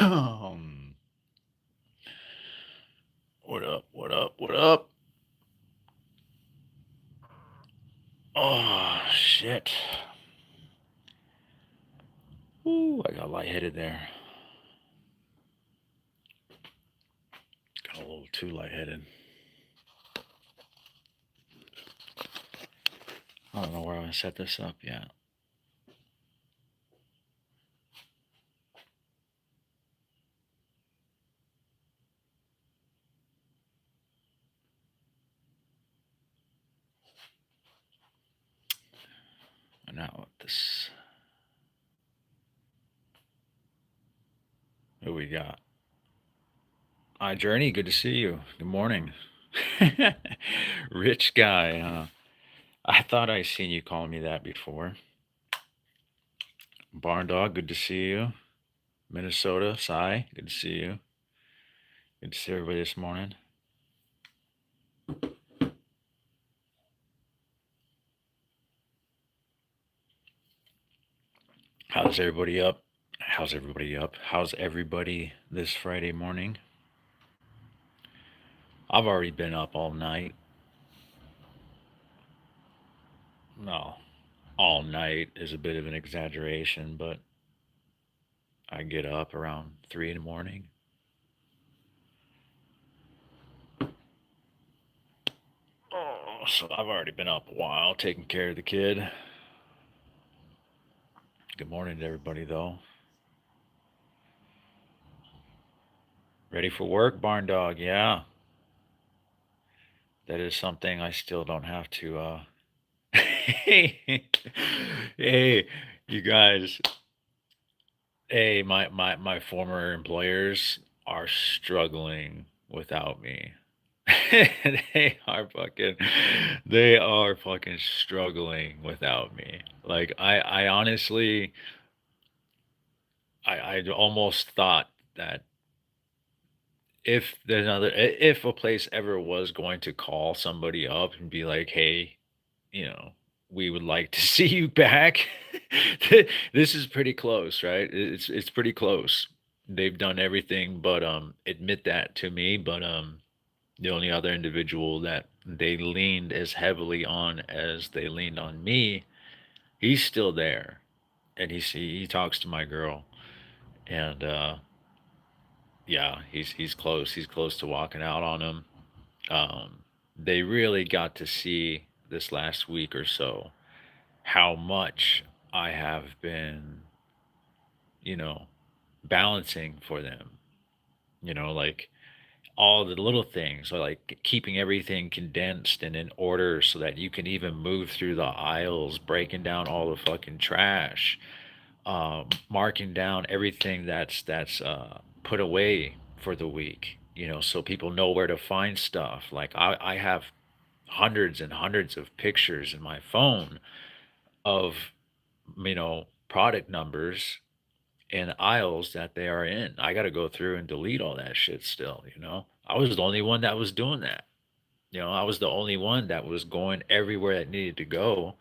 Um, what up? What up? What up? Oh shit! Ooh, I got lightheaded there. Got a little too lightheaded. I don't know where I'm gonna set this up yet. Now what this? Who we got? Hi, Journey. Good to see you. Good morning. Rich guy, huh? I thought I seen you calling me that before. Barn dog. Good to see you. Minnesota. Cy. Good to see you. Good to see everybody this morning. How's everybody up? How's everybody up? How's everybody this Friday morning? I've already been up all night. No, all night is a bit of an exaggeration, but I get up around 3 in the morning. Oh, so I've already been up a while taking care of the kid. Good morning to everybody, though. Ready for work, barn dog? Yeah, that is something I still don't have to. Hey, hey, you guys. Hey, my former employers are struggling without me. they are fucking they are fucking struggling without me. Like I honestly I almost thought that if a place ever was going to call somebody up and be like, "Hey, you know, we would like to see you back." This is pretty close, right? It's pretty close. They've done everything but admit that to me, but the only other individual that they leaned as heavily on as they leaned on me, he's still there, and he talks to my girl, and yeah, he's close. He's close to walking out on him. They really got to see this last week or so how much I have been, you know, balancing for them. Like all the little things, like keeping everything condensed and in order so that you can even move through the aisles, breaking down all the fucking trash, marking down everything that's put away for the week. So people know where to find stuff. Like I have hundreds and hundreds of pictures in my phone of product numbers and aisles that they are in. I got to go through and delete all that shit still. I was the only one that was doing that. I was the only one that was going everywhere that needed to go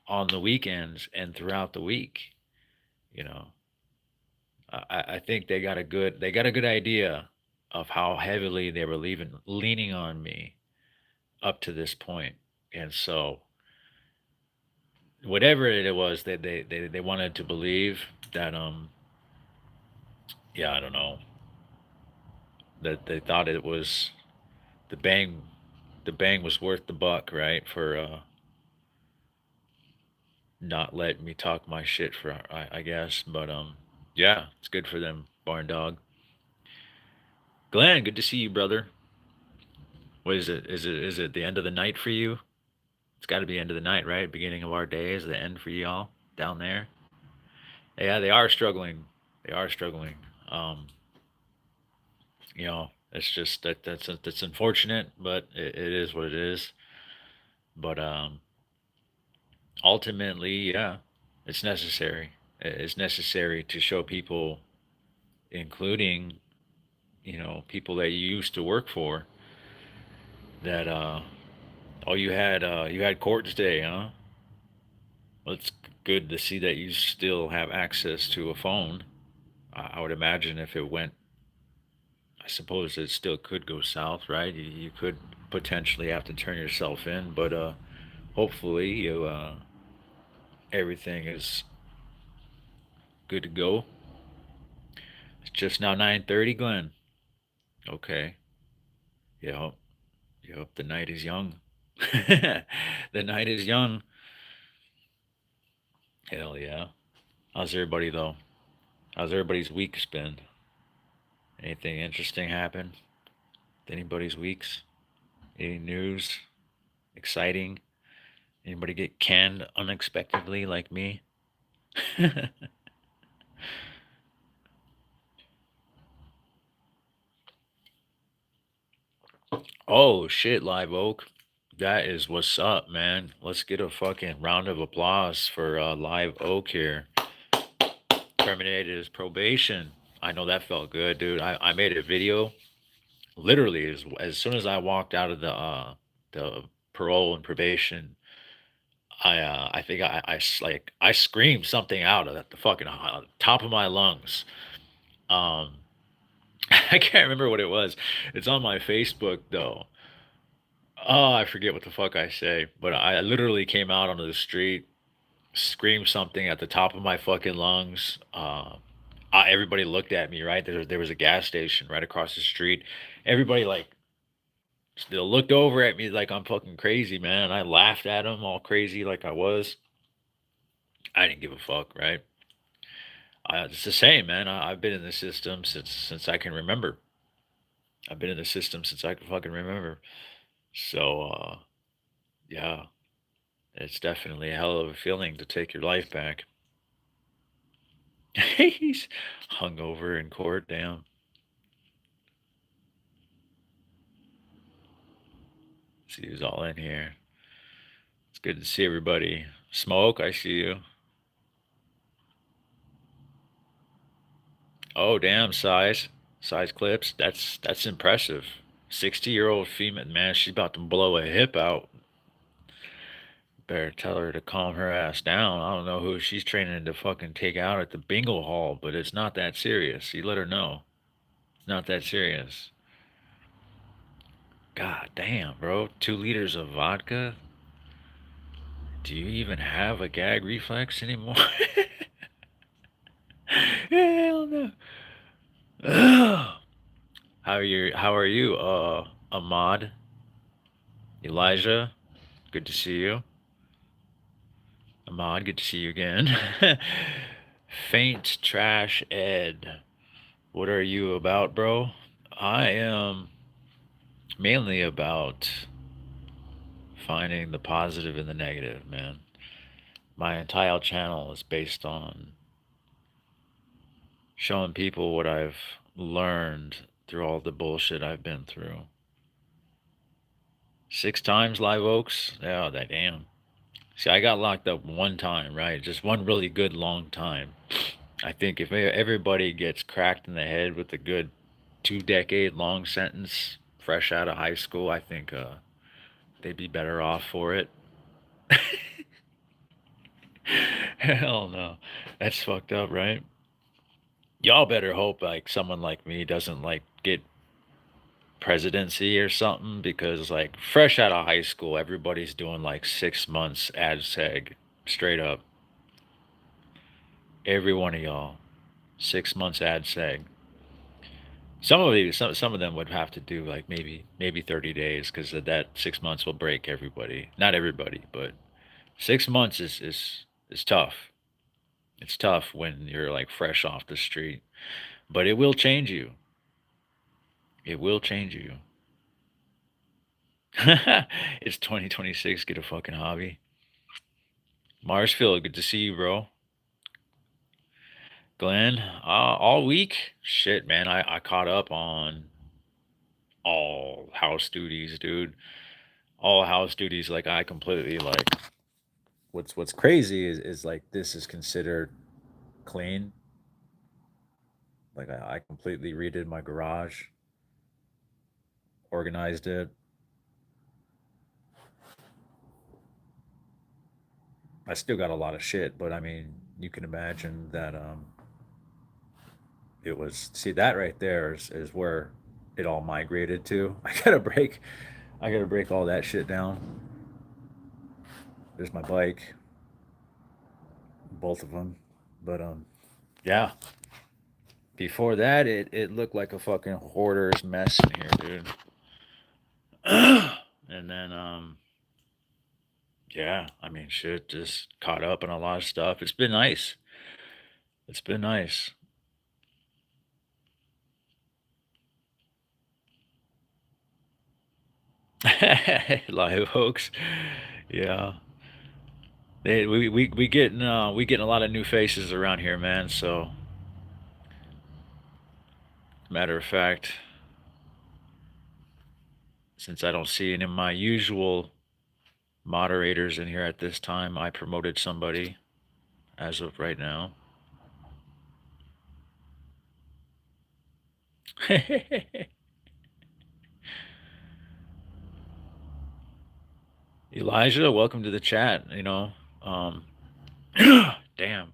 on the weekends and throughout the week. You know, I think they got a good idea of how heavily they were leaning on me up to this point. And so whatever it was that they wanted to believe that yeah, I don't know, that they thought it was the bang was worth the buck, right? For not letting me talk my shit for I guess. But yeah, it's good for them, barn dog. Glenn, good to see you, brother. What is it? Is it the end of the night for you? It's got to be end of the night, right? Beginning of our day is the end for y'all down there. Yeah, they are struggling. They are struggling. Um, it's just that's unfortunate, but it is what it is. But ultimately, yeah, it's necessary. It's necessary to show people, including people that you used to work for, that oh, you had court today, huh? Well, it's good to see that you still have access to a phone. I would imagine if it went, I suppose it still could go south, right? You could potentially have to turn yourself in, but hopefully you everything is good to go. It's just now 9:30, Glenn. Okay. Yep. Yep. The night is young. The night is young. Hell yeah. How's everybody though? How's everybody's weeks been? Anything interesting happen? Anybody's weeks? Any news? Exciting? Anybody get canned unexpectedly like me? Oh shit, Live Oak. That is what's up, man. Let's get a fucking round of applause for Live Oak here. Terminated his probation. I know that felt good, dude. I made a video literally as soon as I walked out of the parole and probation. I think like I screamed something out of the fucking top of my lungs. Um, I can't remember what it was. It's on my Facebook though. Oh, I forget what the fuck I say, but I literally came out onto the street, screamed something at the top of my fucking lungs. Everybody looked at me, right? There was a gas station right across the street. Everybody like still looked over at me like I'm fucking crazy, man. I laughed at them all crazy like I was. I didn't give a fuck, right? It's the same, man. I've been in the system since I can remember. I've been in the system since I can fucking remember. So, yeah, it's definitely a hell of a feeling to take your life back. He's hung over in court. Damn. See who's all in here. It's good to see everybody. Smoke, I see you. Oh, damn, size clips. That's impressive. 60-year-old female, man. She's about to blow a hip out. Better tell her to calm her ass down. I don't know who she's training to fucking take out at the bingo hall, but it's not that serious. You let her know. It's not that serious. God damn, bro. 2 liters of vodka? Do you even have a gag reflex anymore? Hell no. Ugh. How are you, Ahmad? Elijah? Good to see you. Ahmad, good to see you again. Faint trash Ed. What are you about, bro? I am mainly about finding the positive and the negative, man. My entire channel is based on showing people what I've learned through all the bullshit I've been through. 6 times Live Oaks? Oh, that damn. See, I got locked up one time, right? Just one really good long time. I think if everybody gets cracked in the head with a good 2 decade long sentence, fresh out of high school, I think they'd be better off for it. Hell no. That's fucked up, right? Y'all better hope like someone like me doesn't like get presidency or something because like fresh out of high school, everybody's doing like 6 months ad seg straight up. Every one of y'all, 6 months ad seg. Some of them would have to do like maybe 30 days because that 6 months will break everybody. Not everybody, but 6 months is tough. It's tough when you're like fresh off the street, but it will change you. It will change you. It's 2026. Get a fucking hobby. Marsfield, good to see you, bro. Glenn, all week. Shit, man, I caught up on all house duties, dude. All house duties. Like I completely like. What's crazy is like this is considered clean. Like I completely redid my garage, organized it. I still got a lot of shit, but I mean, you can imagine that it was, see that right there is where it all migrated to. I gotta break all that shit down. There's my bike, both of them. But yeah. Before that, it looked like a fucking hoarder's mess in here, dude. And then yeah, I mean shit just caught up on a lot of stuff. It's been nice. It's been nice. Live hoax. Yeah. We getting a lot of new faces around here, man. So, matter of fact, since I don't see any of my usual moderators in here at this time, I promoted somebody as of right now. Elijah, welcome to the chat. Um, damn,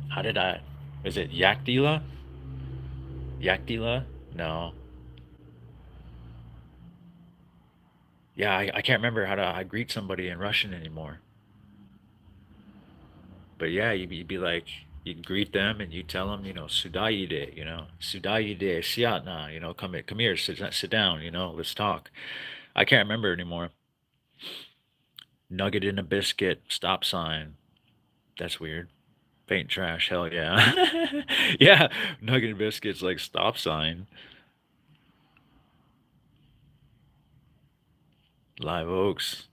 how did I? Is it Yakdila? Yakdila? No. Yeah, I can't remember how to I greet somebody in Russian anymore. But yeah, you'd be like, you'd greet them and you tell them, Sudayide, Sudayide, Siatna, come here, sit down, let's talk. I can't remember anymore. Nugget in a biscuit, stop sign. That's weird. Paint trash, hell yeah. Yeah, nugget and biscuits like stop sign. Live Oaks.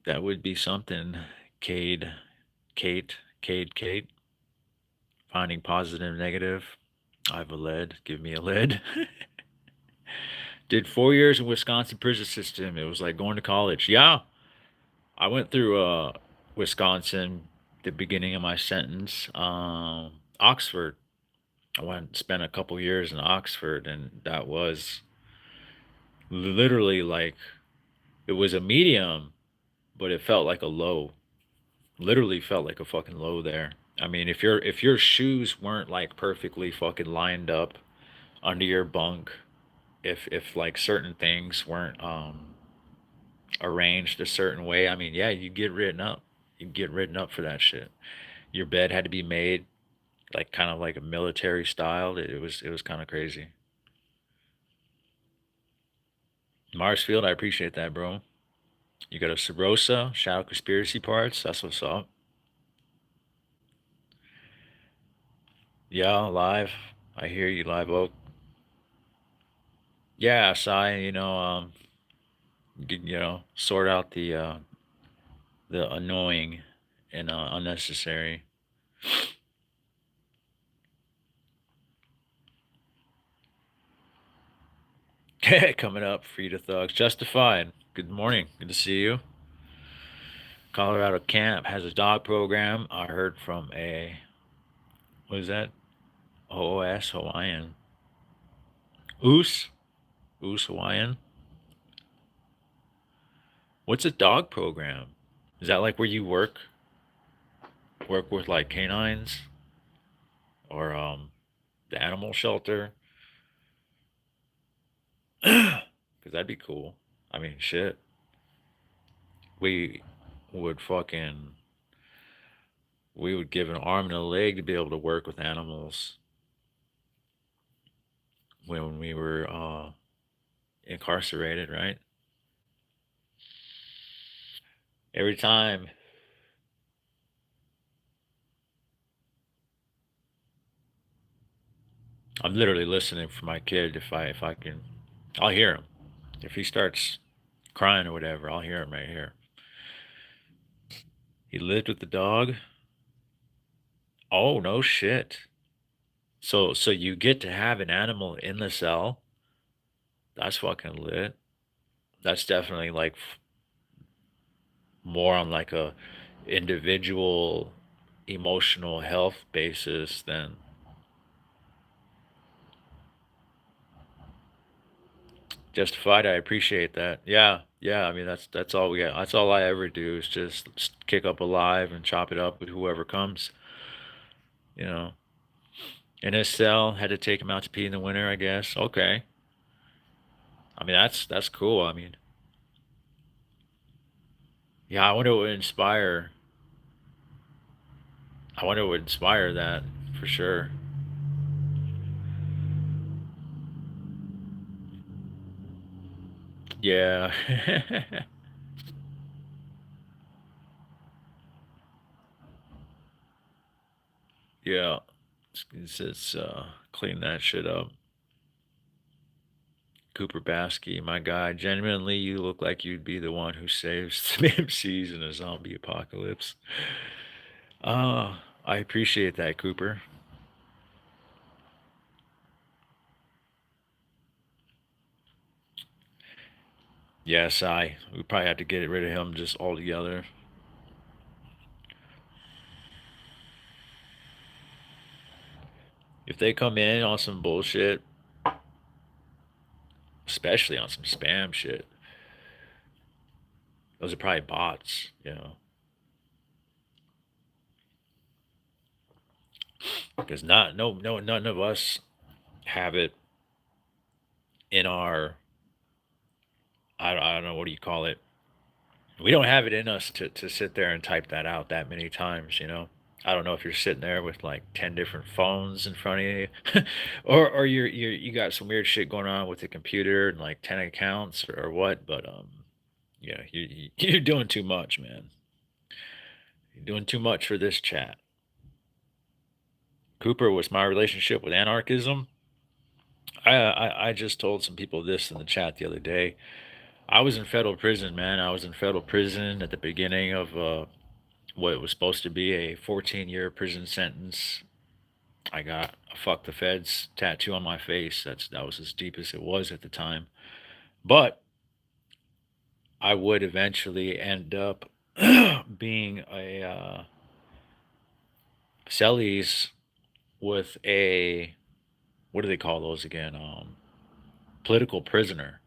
That would be something. Cade, Kate. Finding positive, negative. I have a lead. Give me a lead. Did 4 years in Wisconsin prison system. It was like going to college. Yeah, I went through Wisconsin. The beginning of my sentence. Oxford. I went spent a couple years in Oxford, and that was literally like it was a medium, but it felt like a low. Literally felt like a fucking low there. I mean, if your shoes weren't like perfectly fucking lined up under your bunk, if like certain things weren't arranged a certain way, I mean, yeah, you get written up. You get written up for that shit. Your bed had to be made like kind of like a military style. It was kind of crazy. Marsfield, I appreciate that, bro. You got a Sabrosa, Shadow Conspiracy parts. That's what's up. Yeah, live. I hear you, Live Oak. Yeah, Sai. Sort out the annoying and unnecessary. Coming up, Free to Thugs. Justified. Good morning. Good to see you. Colorado Camp has a dog program. I heard from what is that? OOS Hawaiian. Oos? Oos Hawaiian? What's a dog program? Is that like where you work with like canines or the animal shelter? Because that'd be cool. I mean, shit. We would fucking we would give an arm and a leg to be able to work with animals when we were incarcerated, right? Every time I'm literally listening for my kid. If I can, I'll hear him. If he starts crying or whatever, I'll hear him right here. He lived with the dog. Oh no shit. So you get to have an animal in the cell. That's fucking lit. That's definitely like more on like a individual emotional health basis than justified. I appreciate that. Yeah. Yeah, I mean that's all we got. That's all I ever do is just kick up a live and chop it up with whoever comes. You know, in his cell, had to take him out to pee in the winter. I guess. Okay. I mean that's cool. I mean, yeah. I wonder what would inspire. I wonder what would inspire that for sure. Yeah. Yeah. It's clean that shit up. Cooper Basky, my guy. Genuinely, you look like you'd be the one who saves the MCs in a zombie apocalypse. I appreciate that, Cooper. Yes, I. We probably have to get rid of him just altogether. If they come in on some bullshit, especially on some spam shit, those are probably bots, you know. Because not no no none of us have it in our I don't know what do you call it. We don't have it in us to sit there and type that out that many times, you know. I don't know if you're sitting there with like 10 different phones in front of you, or you got some weird shit going on with the computer and like 10 accounts or what, but yeah, you're doing too much, man. You're doing too much for this chat. Cooper, what's my relationship with anarchism? I just told some people this in the chat the other day. I was in federal prison, man. I was in federal prison at the beginning of what was supposed to be a 14-year prison sentence. I got a "fuck the feds" tattoo on my face. That was as deep as it was at the time. But I would eventually end up being a cellies with a what do they call those again? Political prisoner,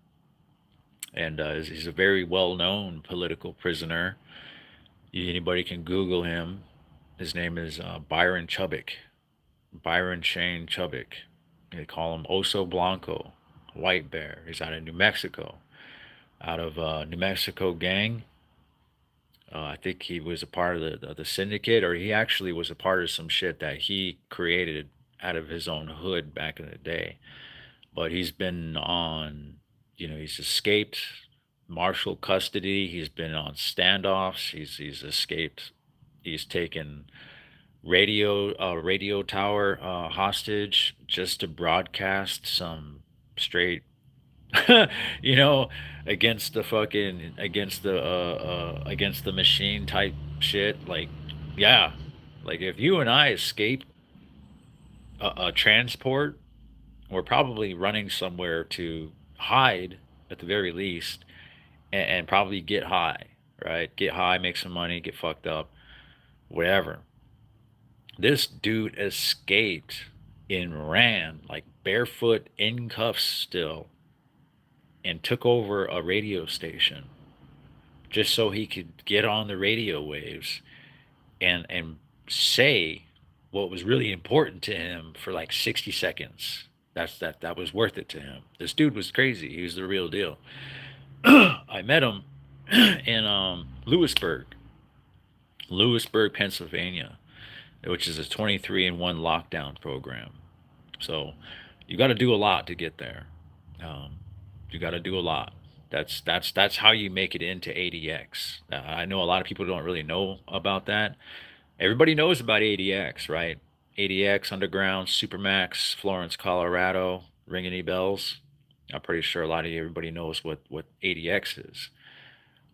and he's a very well-known political prisoner. Anybody can Google him. His name is Byron Chubbuck, Byron Shane Chubbuck. They call him Oso Blanco, White Bear. He's out of New Mexico, out of New Mexico gang. I think he was a part of the syndicate, or he actually was a part of some shit that he created out of his own hood back in the day. But he's been on, he's escaped martial custody. He's been on standoffs. He's escaped. He's taken radio tower hostage just to broadcast some straight you know against the fucking against the machine type shit, like, yeah, like if you and I escape a transport, we're probably running somewhere to hide at the very least, and probably get high, right? Get high, make some money, get fucked up, whatever. This dude escaped and ran like barefoot in cuffs still, and took over a radio station just so he could get on the radio waves and say what was really important to him for like 60 seconds. That was worth it to him. This dude was crazy. He was the real deal. I met him in Lewisburg, Pennsylvania, which is a 23 and 1 lockdown program. So you got to do a lot to get there. Um, you got to do a lot. That's how you make it into ADX. I know a lot of people don't really know about that. Everybody knows about ADX, right? ADX Underground, Supermax, Florence, Colorado. Ring any bells? I'm pretty sure a lot of everybody knows what ADX is.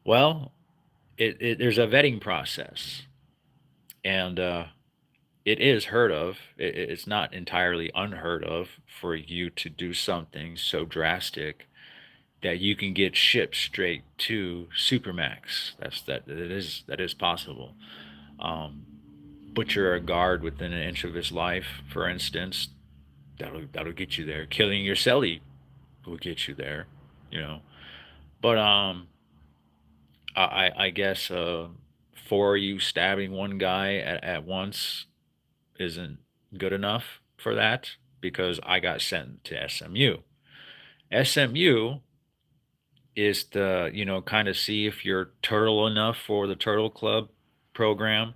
Well, there's a vetting process, and it is heard of. It's not entirely unheard of for you to do something so drastic that you can get shipped straight to Supermax. That is possible. Um, Butcher a guard within an inch of his life, for instance, that'll get you there. Killing your celly will get you there, you know. But I guess for you stabbing one guy at once isn't good enough for that because I got sent to SMU. SMU is the, kind of see if you're turtle enough for the Turtle Club program.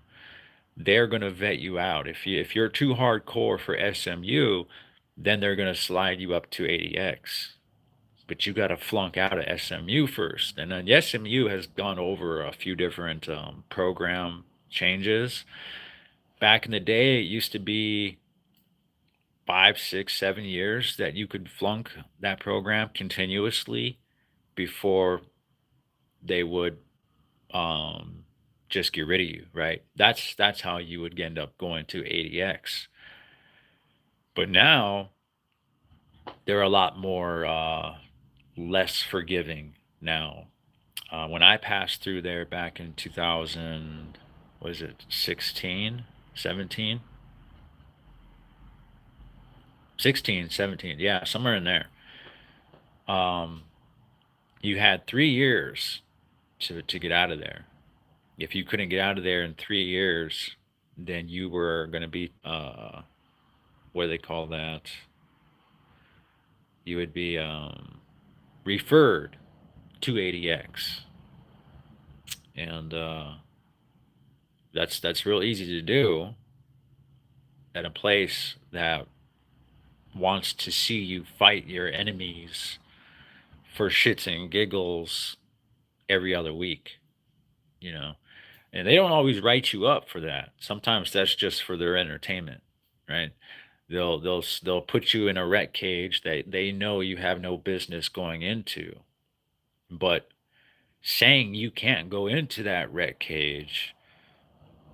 They're going to vet you out. If you're too hardcore for SMU, then they're going to slide you up to ADX. But you got to flunk out of SMU first. And then SMU has gone over a few different program changes. Back in the day, it used to be 5, 6, 7 years that you could flunk that program continuously before they would um, just get rid of you, right? That's how you would end up going to ADX. But now they're a lot more less forgiving now. When I passed through there back in 2000, was it 16, 17, 16, 17? Yeah, somewhere in there. Um, you had 3 years to get out of there. If you couldn't get out of there in 3 years, then you were going to be, what do they call that? You would be referred to ADX. And that's real easy to do at a place that wants to see you fight your enemies for shits and giggles every other week, you know. And they don't always write you up for that. Sometimes that's just for their entertainment, right? They'll put you in a rec cage that they know you have no business going into. But saying you can't go into that rec cage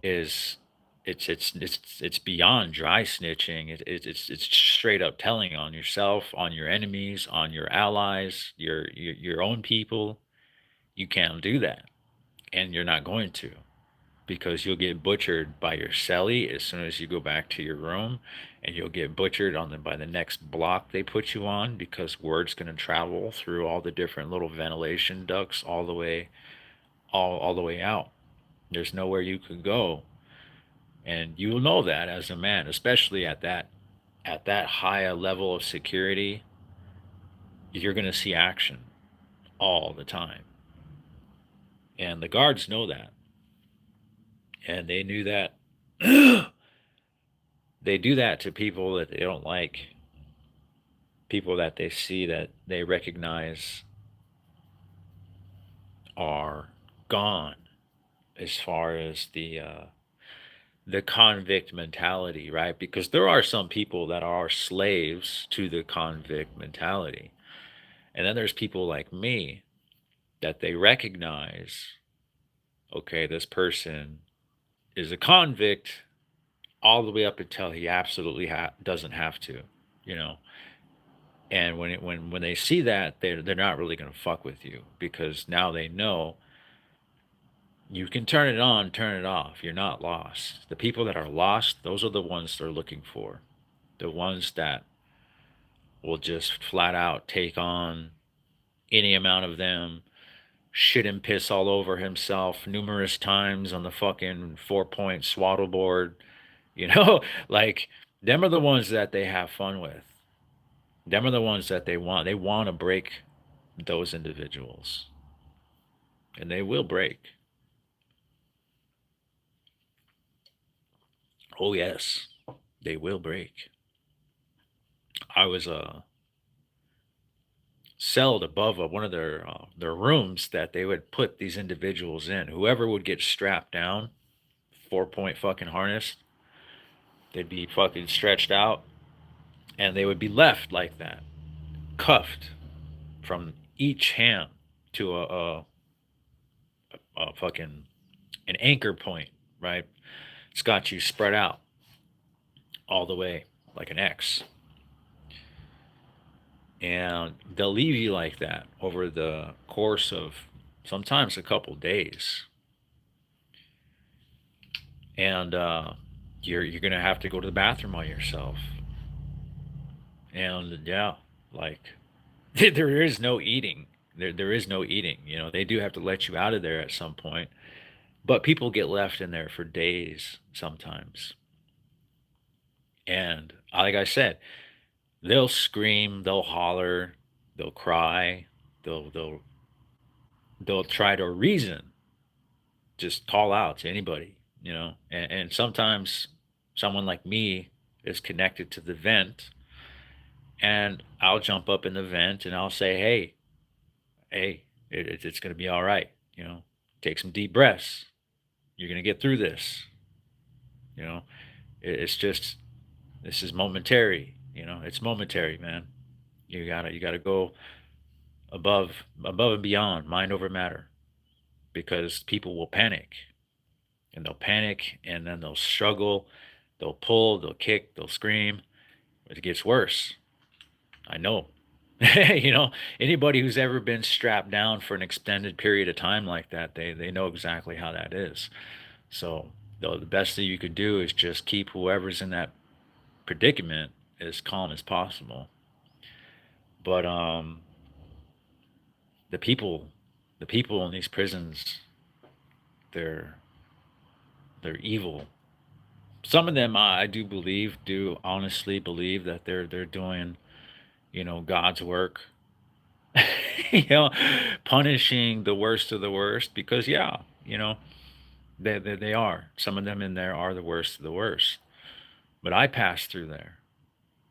is it's beyond dry snitching. It's straight up telling on yourself, on your enemies, on your allies, your own people. You can't do that, and you're not going to, because you'll get butchered by your celly as soon as you go back to your room, and you'll get butchered by the next block they put you on, because word's going to travel through all the different little ventilation ducts all the way out. There's nowhere you could go, and you'll know that as a man, especially at that high a level of security. You're going to see action all the time, and the guards know that, and they knew that. They do that to people that they don't like, people that they see that they recognize are gone, as far as the convict mentality, right? Because there are some people that are slaves to the convict mentality. And then there's people like me that they recognize, okay, this person is a convict all the way up until he absolutely doesn't have to, you know. And when they see that, they're not really going to fuck with you, because now they know you can turn it on, turn it off. You're not lost. The people that are lost, those are the ones they're looking for. The ones that will just flat out take on any amount of them, shit and piss all over himself numerous times on the fucking 4 point swaddle board, you know? Like, them are the ones that they have fun with. Them are the ones that they want. They want to break those individuals. And they will break. Oh, yes, they will break. I was celled above one of their rooms that they would put these individuals in. Whoever would get strapped down, 4 point fucking harness, they'd be fucking stretched out, and they would be left like that, cuffed from each hand to a fucking an anchor point, right? It's got you spread out all the way like an X. And they'll leave you like that over the course of sometimes a couple days. And you're gonna have to go to the bathroom on yourself. And yeah, like there is no eating. There is no eating. They do have to let you out of there at some point, but people get left in there for days sometimes. And like I said, they'll scream, they'll holler, they'll cry, they'll they'll they'll try to reason, just call out to anybody. And sometimes someone like me is connected to the vent, and I'll jump up in the vent and I'll say, hey, it's going to be all right. Take some deep breaths. You're going to get through this. You know, it's just, this is momentary. It's momentary, man. You gotta go above and beyond, mind over matter, because people will panic, and they'll panic, and then they'll struggle, they'll pull, they'll kick, they'll scream. It gets worse. I know. you know, Anybody who's ever been strapped down for an extended period of time like that, they know exactly how that is. So the best thing you could do is just keep whoever's in that predicament as calm as possible. But the people, the people in these prisons, they're they're evil. Some of them, I do believe, do honestly believe that they're doing, God's work. you know, Punishing the worst of the worst, because yeah, they are. Some of them in there are the worst of the worst. But I passed through there.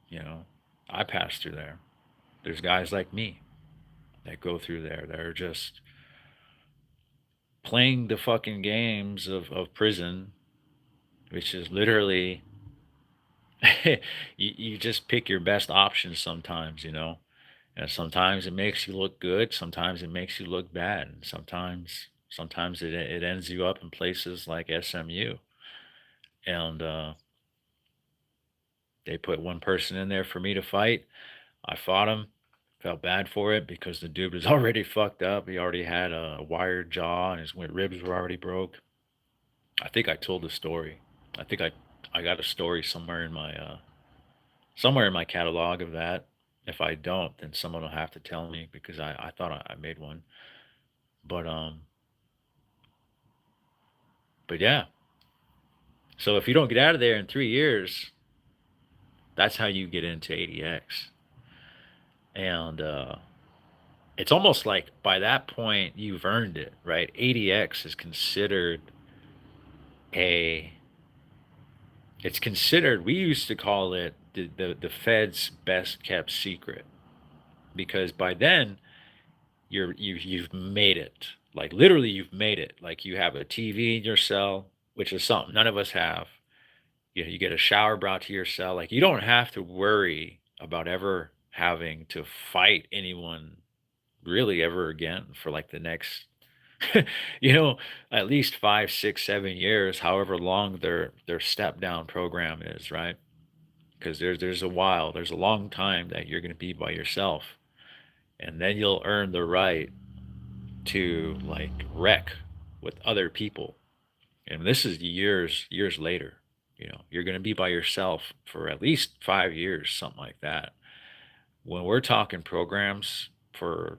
You know, I passed through there. There's guys like me that go through there that are just playing the fucking games of prison, which is literally you just pick your best options sometimes. And sometimes it makes you look good, sometimes it makes you look bad, and sometimes it ends you up in places like SMU. And they put one person in there for me to fight. I fought him. Felt bad for it because the dude was already fucked up. He already had a wired jaw and his ribs were already broke. I think I told the story. I think I got a story somewhere in my catalog of that. If I don't, then someone will have to tell me, because I thought I made one. But yeah. So if you don't get out of there in 3 years, that's how you get into ADX. And it's almost like by that point you've earned it, right? ADX is considered a it's considered, we used to call it the Fed's best kept secret, because by then you've made it. Like literally you've made it. Like you have a TV in your cell, which is something none of us have. You get a shower brought to your cell. Like you don't have to worry about ever having to fight anyone really ever again for like the next you know, at least 5, 6, 7 years, however long their step down program is, right? Because there's a long time that you're going to be by yourself, and then you'll earn the right to like wreck with other people. And this is years later. You're going to be by yourself for at least 5 years, something like that. When we're talking programs for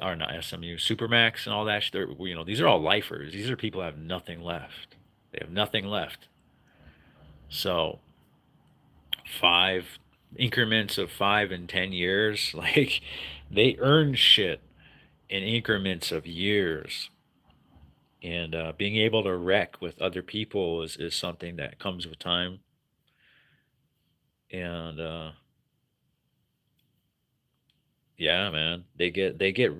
or not SMU, Supermax and all that, these are all lifers. These are people who have nothing left. They have nothing left. So five increments of 5 and 10 years, like they earn shit in increments of years. And being able to wreck with other people is something that comes with time. And yeah, man, they get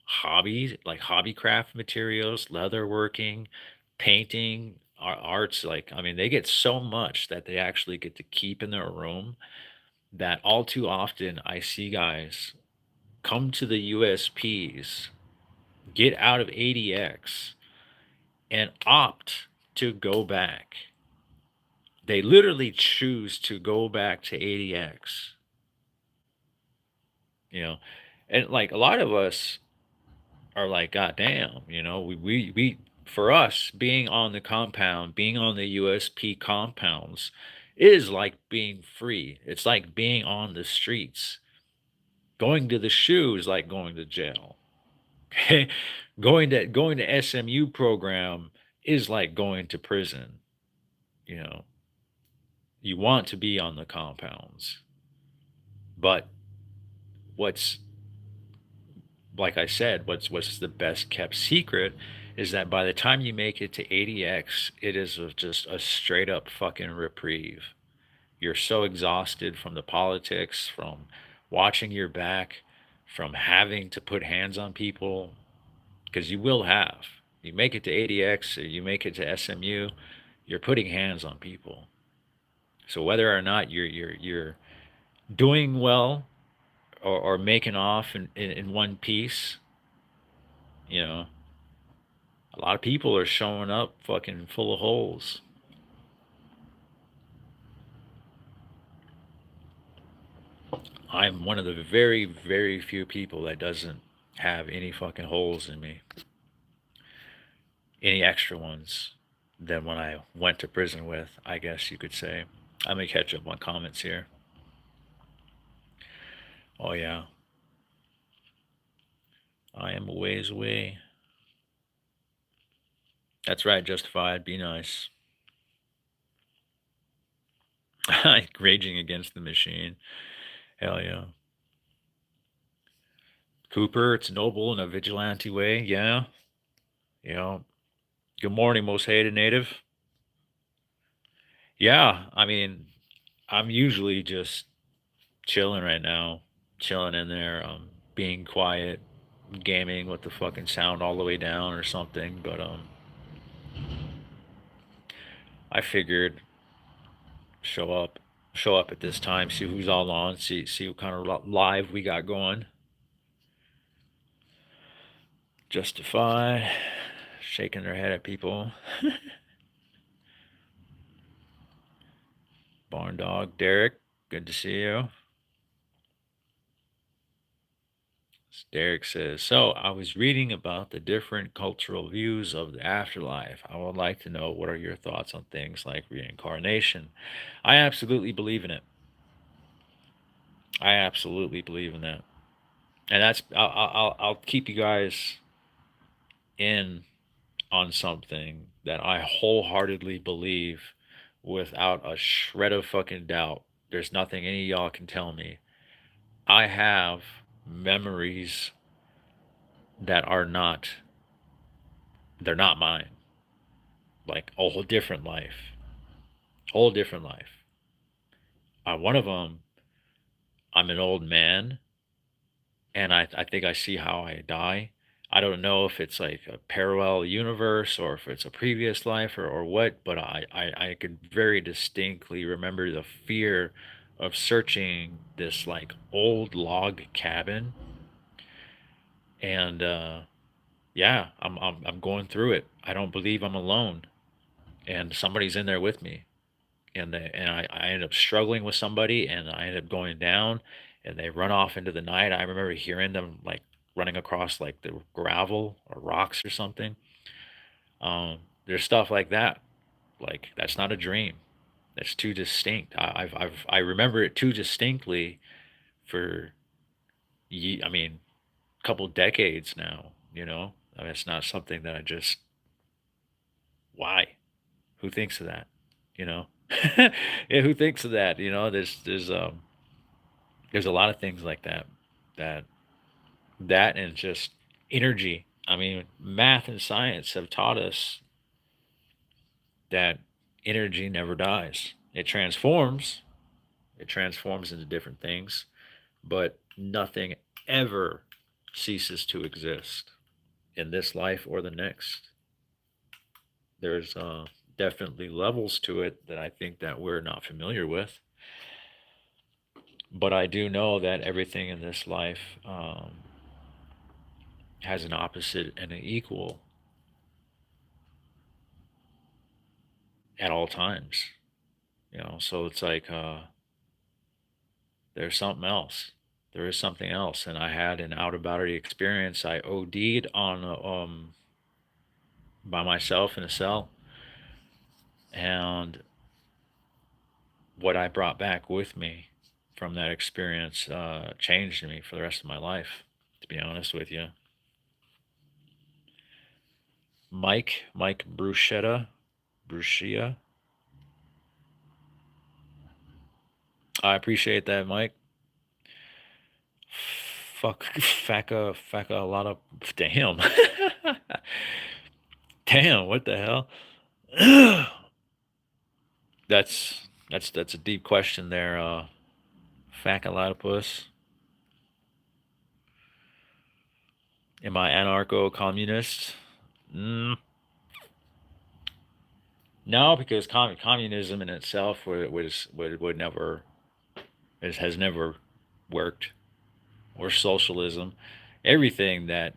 hobbies like hobby craft materials, leather working, painting, arts. Like, I mean, they get so much that they actually get to keep in their room, that all too often I see guys come to the USPs, get out of ADX, and opt to go back. They literally choose to go back to ADX, you know, and like a lot of us are like, God damn, we for us, being on the compound, being on the USP compounds is like being free. It's like being on the streets. Going to the shoe is like going to jail. Okay, going to SMU program is like going to prison. You know, you want to be on the compounds, but what's like I said, what's the best kept secret is that by the time you make it to ADX, it is just a straight up fucking reprieve. You're so exhausted from the politics, from watching your back, from having to put hands on people, because you will have. You make it to ADX or you make it to SMU, you're putting hands on people. So whether or not you're doing well or making off in one piece, you know, a lot of people are showing up fucking full of holes. I'm one of the very, very few people that doesn't have any fucking holes in me, any extra ones than when I went to prison with, I guess you could say. I'm gonna catch up on comments here. Oh, yeah. I am a ways away. That's right, Justified. Be nice. Raging against the machine. Hell yeah. Cooper, it's noble in a vigilante way. Yeah. You know, good morning, most hated native. Yeah, I mean, I'm usually just chilling right now, chilling in there, being quiet, gaming with the fucking sound all the way down or something. But I figured show up, show up at this time, see who's all on, see what kind of live we got going. Justify, shaking their head at people. Barn Dog, Derek, good to see you. Derek says, so I was reading about the different cultural views of the afterlife. I would like to know what are your thoughts on things like reincarnation. I absolutely believe in it. I absolutely believe in that. And that's I'll keep you guys in on something that I wholeheartedly believe without a shred of fucking doubt. There's nothing any of y'all can tell me. I have memories that are not, they're not mine. Like a whole different life. Whole different life. One of them, I'm an old man, and I think I see how I die. I don't know if it's like a parallel universe or if it's a previous life or what, but I could very distinctly remember the fear of searching this like old log cabin. And yeah, I'm going through it. I don't believe I'm alone, and somebody's in there with me. And I ended up struggling with somebody, and I ended up going down, and they run off into the night. I remember hearing them like running across like the gravel or rocks or something. There's stuff like that. Like that's not a dream. That's too distinct. I remember it too distinctly for I mean, a couple decades now. I mean, it's not something that I just why. Who thinks of that? You know, yeah. Who thinks of that? There's a lot of things like that, that and just energy. I mean, math and science have taught us that energy never dies. It transforms into different things, but nothing ever ceases to exist in this life or the next. There's definitely levels to it that I think that we're not familiar with, but I do know that everything in this life has an opposite and an equal at all times. So it's like there's something else. There is something else, and I had an out of body experience. I OD'd on by myself in a cell, and what I brought back with me from that experience changed me for the rest of my life, to be honest with you. Mike Bruschetta, Bruschia. I appreciate that, Mike. Fuck, faka, a lot of damn, damn. What the hell? That's a deep question there. Facalotopus. Am I anarcho-communist? Mm, no, because communism in itself would never has never worked, or socialism. Everything that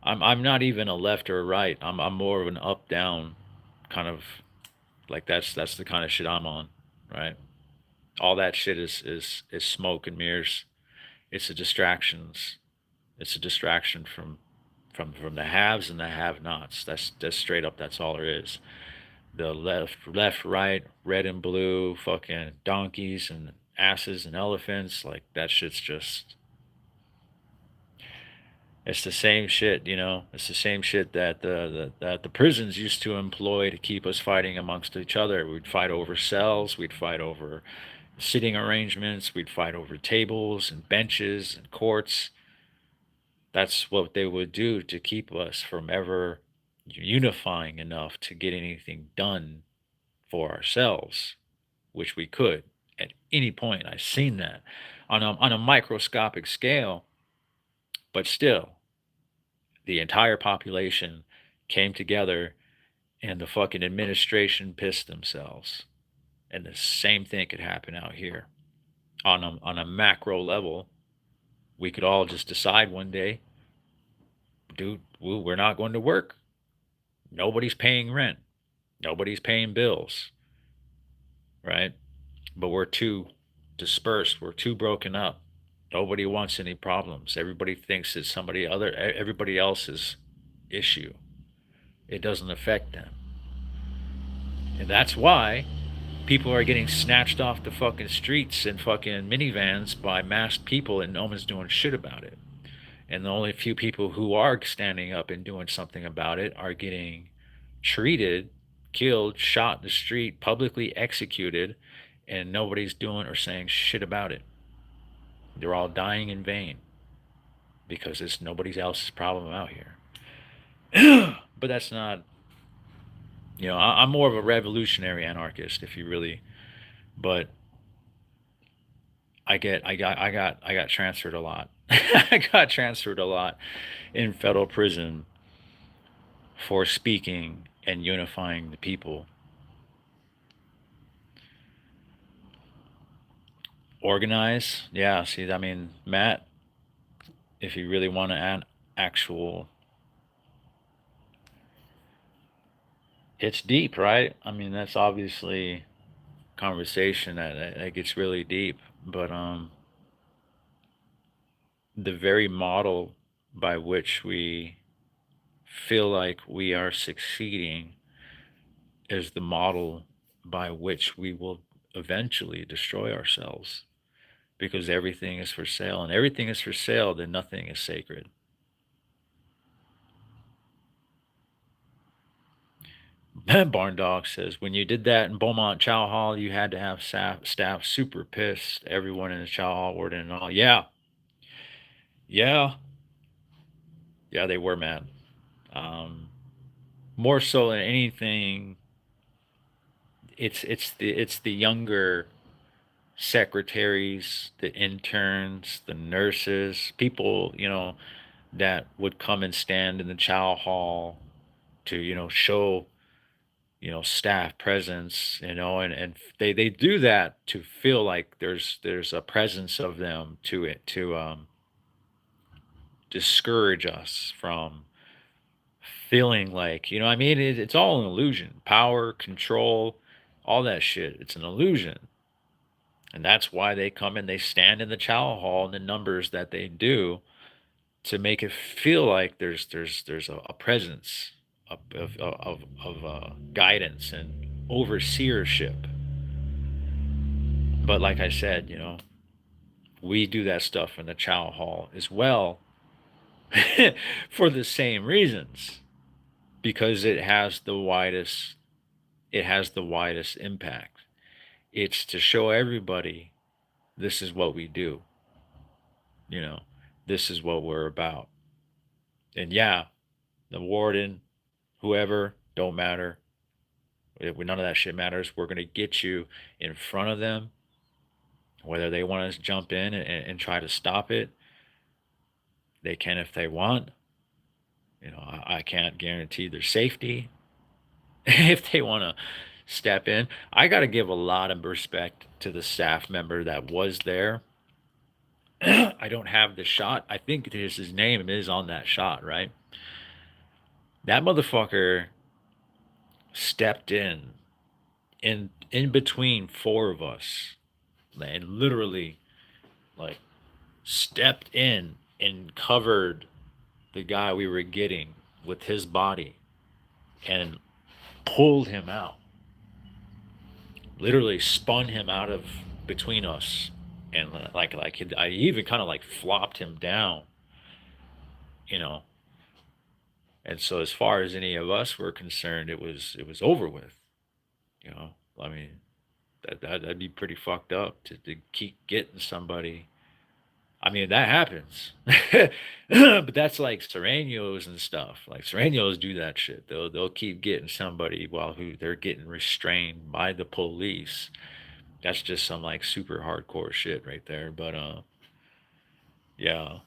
I'm not even a left or a right. I'm more of an up down kind of, like, that's the kind of shit I'm on, right? All that shit is smoke and mirrors. It's a distractions. It's a distraction from the haves and the have-nots. That's straight up. That's all there is. The left, right, red and blue, fucking donkeys and asses and elephants. Like, that shit's just. It's the same shit. It's the same shit that the prisons used to employ to keep us fighting amongst each other. We'd fight over cells. We'd fight over sitting arrangements. We'd fight over tables and benches and courts. That's what they would do to keep us from ever unifying enough to get anything done for ourselves, which we could at any point. I've seen that on a microscopic scale, but still, the entire population came together, and the fucking administration pissed themselves. And the same thing could happen out here. On a macro level, we could all just decide one day, dude, we're not going to work. Nobody's paying rent. Nobody's paying bills, right? But we're too dispersed. We're too broken up. Nobody wants any problems. Everybody thinks it's everybody else's issue. It doesn't affect them. And that's why people are getting snatched off the fucking streets in fucking minivans by masked people, and no one's doing shit about it. And the only few people who are standing up and doing something about it are getting treated, killed, shot in the street, publicly executed, and nobody's doing or saying shit about it. They're all dying in vain because it's nobody else's problem out here. But that's not, I'm more of a revolutionary anarchist, if you really. But I got transferred a lot. I got transferred a lot in federal prison for speaking and unifying the people. Organize, yeah. See, I mean, Matt, if you really want to add actual, it's deep, right? I mean, that's obviously conversation that gets really deep. But the very model by which we feel like we are succeeding is the model by which we will eventually destroy ourselves, because everything is for sale, and everything is for sale, then nothing is sacred. Barn Dog says, when you did that in Beaumont Chow Hall, you had to have staff super pissed. Everyone in the Chow Hall were in all. Yeah. Yeah. Yeah, they were mad. Um, More so than anything, it's the younger secretaries, the interns, the nurses, people, that would come and stand in the Chow Hall to, show, staff presence, and they do that to feel like there's a presence of them to it, to discourage us from feeling like, I mean, it's all an illusion. Power, control, all that shit, it's an illusion. And that's why they come and they stand in the Chow Hall in the numbers that they do, to make it feel like there's a presence of guidance and overseership. But like I said, We do that stuff in the chow hall as well for the same reasons, because it has the widest impact. It's to show everybody this is what we do, you know, this is what we're about. And yeah, the warden, whoever, don't matter. None of that shit matters. We're going to get you in front of them, whether they want to jump in and try to stop it. They can if they want. I can't guarantee their safety if they want to step in. I got to give a lot of respect to the staff member that was there. I don't have the shot. I think his name is on that shot, right? That motherfucker stepped in between four of us and literally like stepped in and covered the guy we were getting with his body and pulled him out. Literally spun him out of between us, and I even kind of like flopped him down, you know. And so as far as any of us were concerned, it was over with, you know. I mean, that'd be pretty fucked up to keep getting somebody. I mean, that happens. But that's like Serranos and stuff. Like Serranos do that shit. They'll keep getting somebody while who they're getting restrained by the police. That's just some like super hardcore shit right there. But yeah.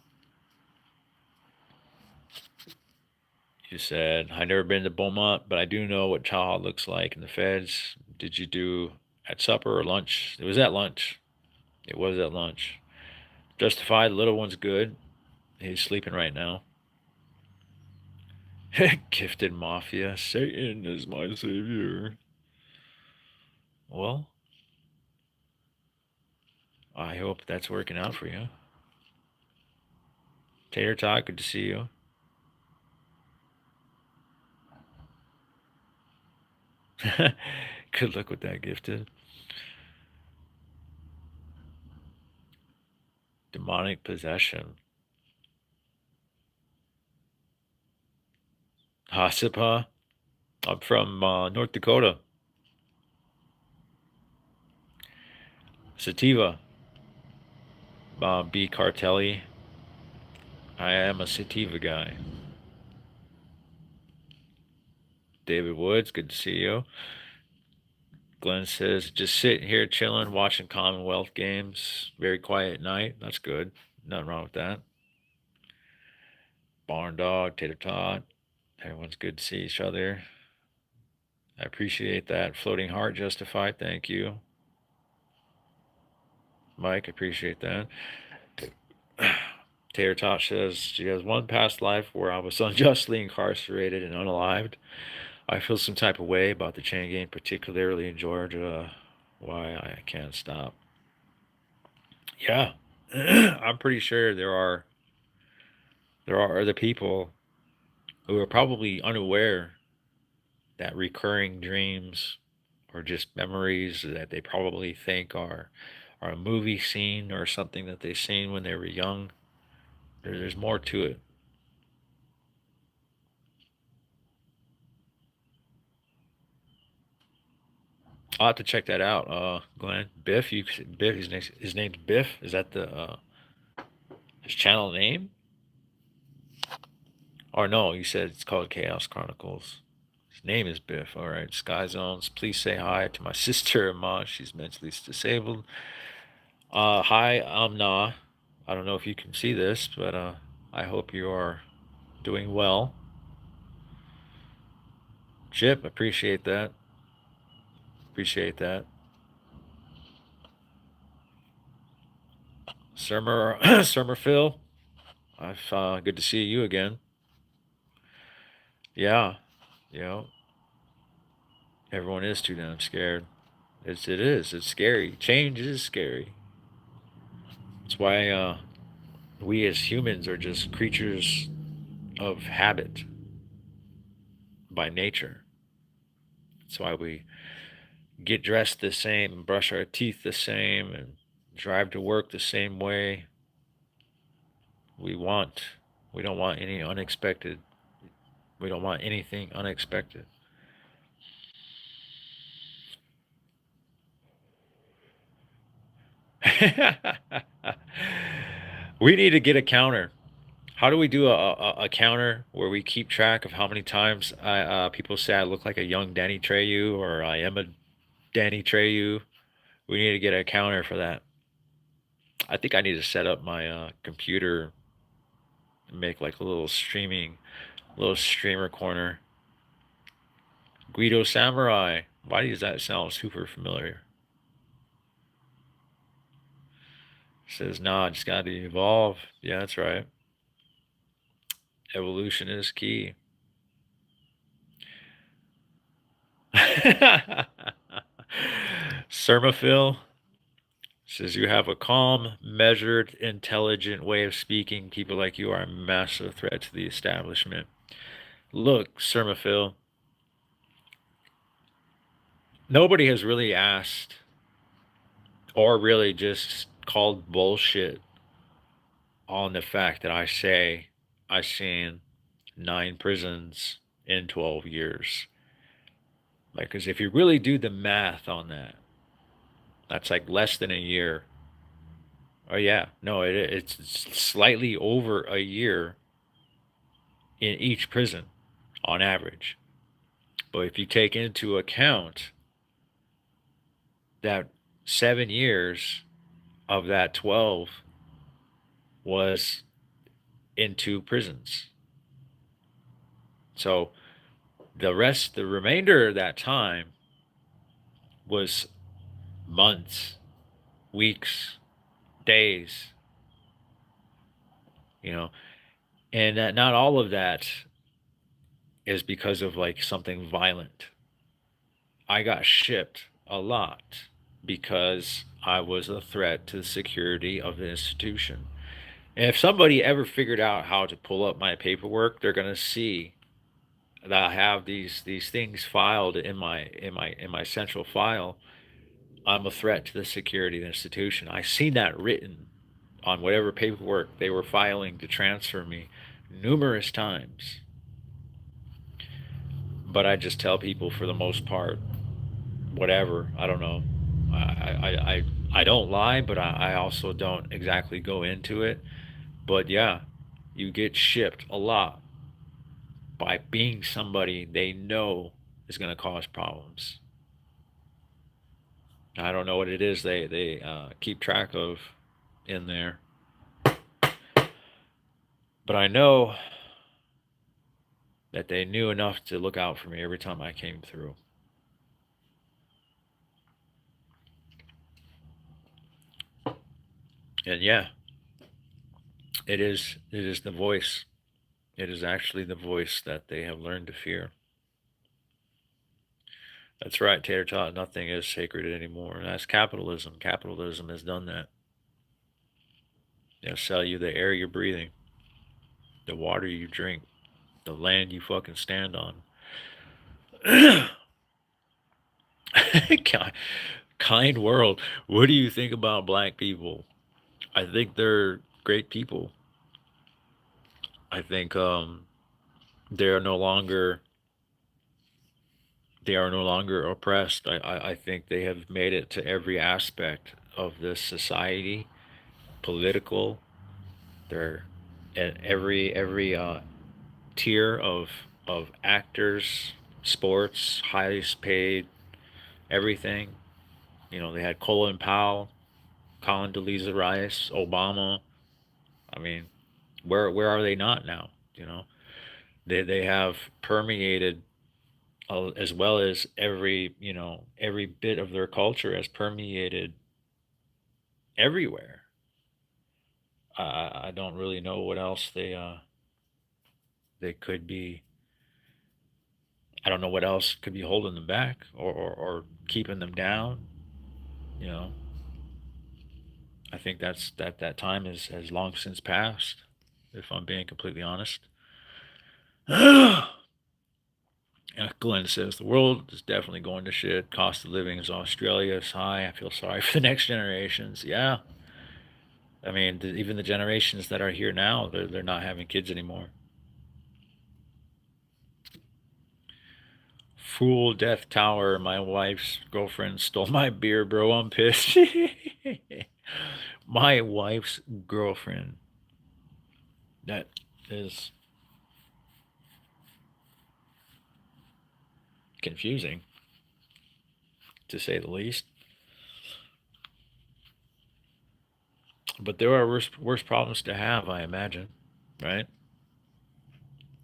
You said I never been to Beaumont, but I do know what Tahoe looks like in the feds. Did you do at supper or lunch? It was at lunch. It was at lunch. Justified, the little one's good. He's sleeping right now. Gifted Mafia. Satan is my savior. Well, I hope that's working out for you. Tater Tot, good to see you. Good luck with that, Gifted. Demonic possession. Hasipa. I'm from North Dakota. Sativa. B. Cartelli. I am a sativa guy. David Woods, good to see you. Glenn says, just sitting here chilling, watching Commonwealth games. Very quiet night. That's good. Nothing wrong with that. Barn Dog, Tater Tot. Everyone's good to see each other. I appreciate that. Floating Heart Justified, thank you. Mike, appreciate that. Tater Tot says, she has one past life where I was unjustly incarcerated and unalived. I feel some type of way about the chain gang, particularly in Georgia. Why I can't stop. Yeah, I'm pretty sure there are other people who are probably unaware that recurring dreams or just memories that they probably think are a movie scene or something that they seen when they were young. There's more to it. I'll have to check that out. Glenn Biff, Biff. His name's Biff. Is that the his channel name? Or no, you said it's called Chaos Chronicles. His name is Biff. All right, Sky Zones. Please say hi to my sister Ma. She's mentally disabled. Hi, Amna. I don't know if you can see this, but I hope you are doing well. Chip, appreciate that. Appreciate that. Summer Phil, I've good to see you again. Yeah, you know, everyone is too damn scared. It is. It's scary. Change is scary. That's why we as humans are just creatures of habit by nature. That's why we get dressed the same and brush our teeth the same and drive to work the same way we want. We don't want any unexpected. We don't want anything unexpected. We need to get a counter. How do we do a counter where we keep track of how many times people say I look like a young Danny Treyu or I am a Danny Treyu? We need to get a counter for that. I think I need to set up my computer and make like a little streamer corner. Guido Samurai. Why does that sound super familiar? Says, nah, just gotta evolve. Yeah, that's right. Evolution is key. Sermophil says you have a calm, measured, intelligent way of speaking. People like you are a massive threat to the establishment. Look, Sermophil, nobody has really asked or really just called bullshit on the fact that I say I've seen 9 prisons in 12 years. Like, because if you really do the math on that, that's like less than a year. Oh yeah, no, it's slightly over a year in each prison on average. But if you take into account that 7 years of that 12 was in 2 prisons, so the remainder of that time was months, weeks, days, you know, and that not all of that is because of like something violent. I got shipped a lot because I was a threat to the security of the institution. And if somebody ever figured out how to pull up my paperwork, they're gonna see that I have these things filed in my central file. I'm a threat to the security of the institution. I seen that written on whatever paperwork they were filing to transfer me numerous times. But I just tell people for the most part, whatever. I don't know. I don't lie, but I also don't exactly go into it. But yeah, you get shipped a lot by being somebody they know is going to cause problems. I don't know what it is they keep track of in there, but I know that they knew enough to look out for me every time I came through. And yeah, it is the voice. It is actually the voice that they have learned to fear. That's right, Tater Tot. Nothing is sacred anymore. And that's capitalism. Capitalism has done that. They'll sell you the air you're breathing, the water you drink, the land you fucking stand on. Kind world. What do you think about black people? I think they're great people. I think they are no longer they are no longer oppressed. I think they have made it to every aspect of this society, political. They're at every tier of actors, sports, highest paid, everything. You know, they had Colin Powell, Condoleezza Rice, Obama. I mean, where are they not now? You know, they have permeated as well as every bit of their culture has permeated everywhere. I don't really know what else they could be. I don't know what else could be holding them back or keeping them down. You know, I think that time has long since passed. If I'm being completely honest, and Glenn says the world is definitely going to shit. Cost of living is Australia is high. I feel sorry for the next generations. Yeah, I mean, even the generations that are here now, they're not having kids anymore. Fool Death Tower. My wife's girlfriend stole my beer, bro. I'm pissed. My wife's girlfriend. That is confusing, to say the least. But there are worse problems to have, I imagine, right?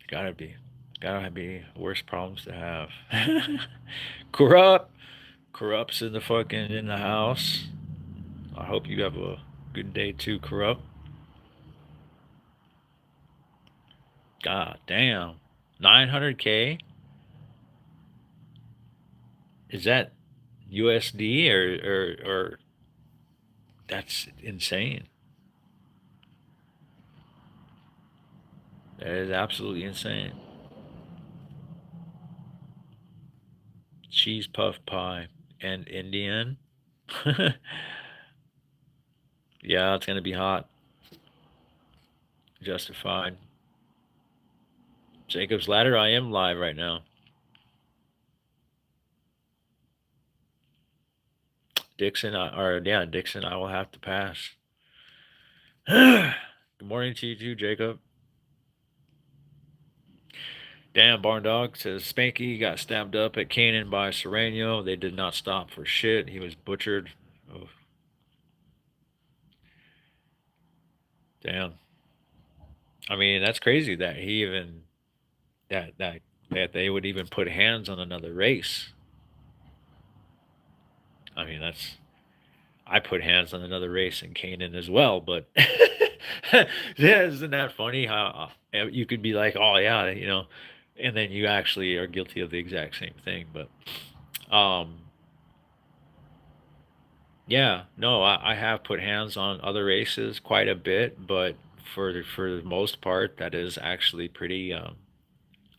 Gotta be. Gotta be worse problems to have. Corrupt. Corrupt's in the fucking in the house. I hope you have a good day too, Corrupt. God damn. 900K? Is that USD or that's insane. That is absolutely insane. Cheese puff pie and Indian. Yeah, it's gonna be hot. Justified. Jacob's Ladder, I am live right now. Dixon, Dixon, I will have to pass. Good morning to you too, Jacob. Damn, Barn Dog says Spanky got stabbed up at Canaan by Sereno. They did not stop for shit. He was butchered. Oh, damn. I mean, that's crazy that he even that they would even put hands on another race. I mean, that's I put hands on another race in Canaan as well, but yeah, isn't that funny how you could be like, oh yeah, and then you actually are guilty of the exact same thing. But um, yeah, no, I have put hands on other races quite a bit, but for the most part, that is actually pretty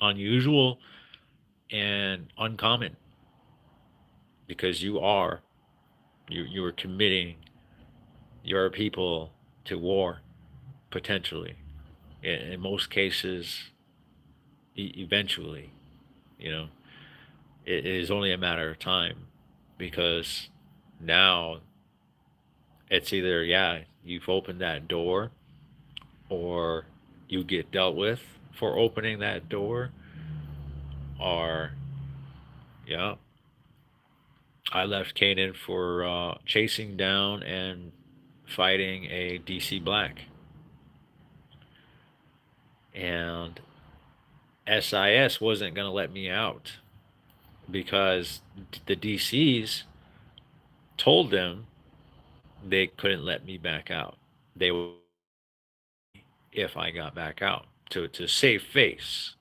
unusual and uncommon because you are committing your people to war potentially. In most cases, eventually, you know, it is only a matter of time because now it's either yeah you've opened that door or you get dealt with for opening that door, or yeah, I left Canaan for chasing down and fighting a DC Black, and SIS wasn't going to let me out because the DCs told them they couldn't let me back out. They would if I got back out to save face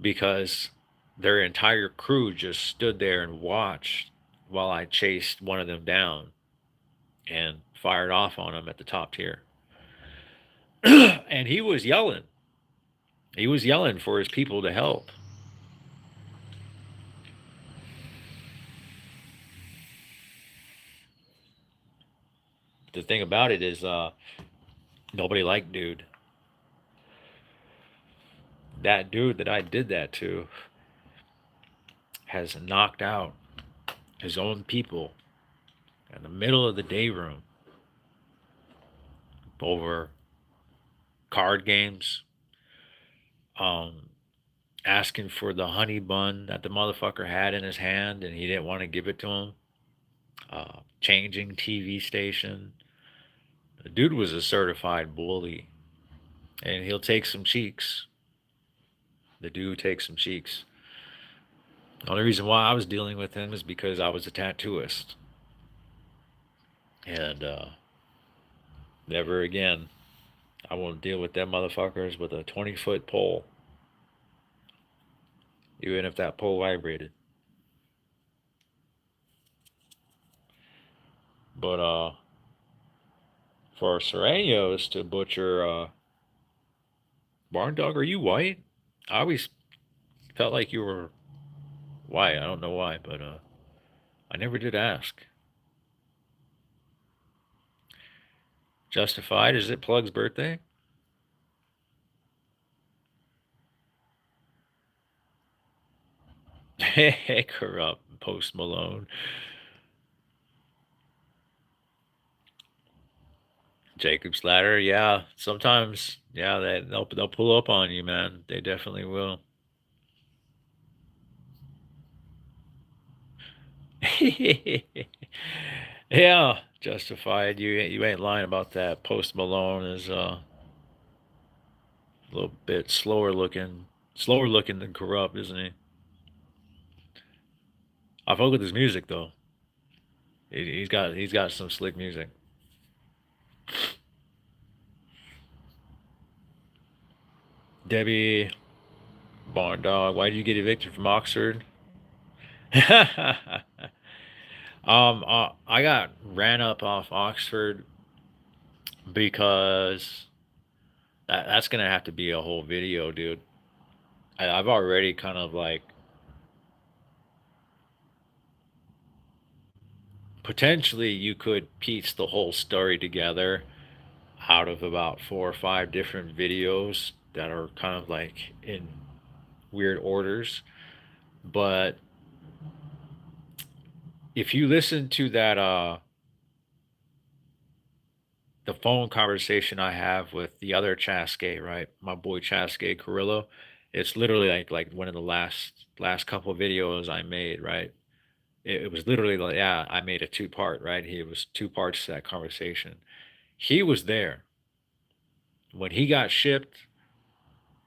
because their entire crew just stood there and watched while I chased one of them down and fired off on him at the top tier. And he was yelling. He was yelling for his people to help. The thing about it is nobody liked dude. That dude that I did that to has knocked out his own people in the middle of the day room over card games, um, asking for the honey bun that the motherfucker had in his hand and he didn't want to give it to him, changing TV station. The dude was a certified bully and he'll take some cheeks. The dude takes some cheeks. The only reason why I was dealing with him is because I was a tattooist. And never again. I won't deal with them motherfuckers with a 20-foot pole. Even if that pole vibrated. But for Serenios to butcher Barn Dog, are you white? I always felt like you were Why? I don't know why, but I never did ask. Justified? Is it Plug's birthday? Corrupt Post Malone. Jacob's Ladder, yeah. Sometimes, yeah, they'll pull up on you, man. They definitely will. Yeah, Justified. You ain't lying about that. Post Malone is a little bit slower looking than Corrupt, isn't he? I fuck with his music though. He's got some slick music. Debbie Barn Dog, why did you get evicted from Oxford? I got ran up off Oxford because that's gonna have to be a whole video, dude. I've already kind of like potentially you could piece the whole story together out of about 4 or 5 different videos that are kind of like in weird orders. But if you listen to that the phone conversation I have with the other Chaskey, right? My boy Chaskey Carrillo. It's literally like one of the last couple of videos I made, right? It was literally like, yeah, I made a two part, right? He was 2 parts to that conversation. He was there when he got shipped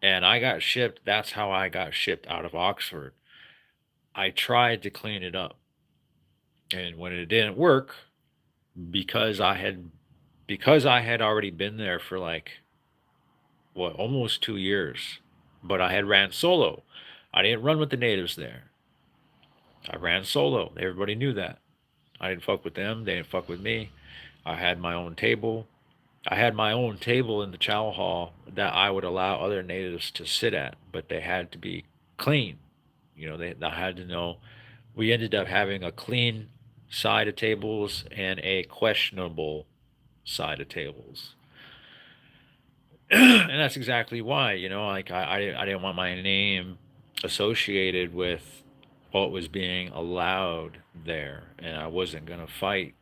and I got shipped. That's how I got shipped out of Oxford. I tried to clean it up. And when it didn't work, because I had because I had already been there for like what almost 2 years, but I had ran solo. I didn't run with the natives there. I ran solo. Everybody knew that. I didn't fuck with them. They didn't fuck with me. I had my own table. I had my own table in the chow hall that I would allow other natives to sit at, but they had to be clean. They had to know. We ended up having a clean side of tables and a questionable side of tables. And that's exactly why, like I didn't want my name associated with what was being allowed there, and I wasn't gonna fight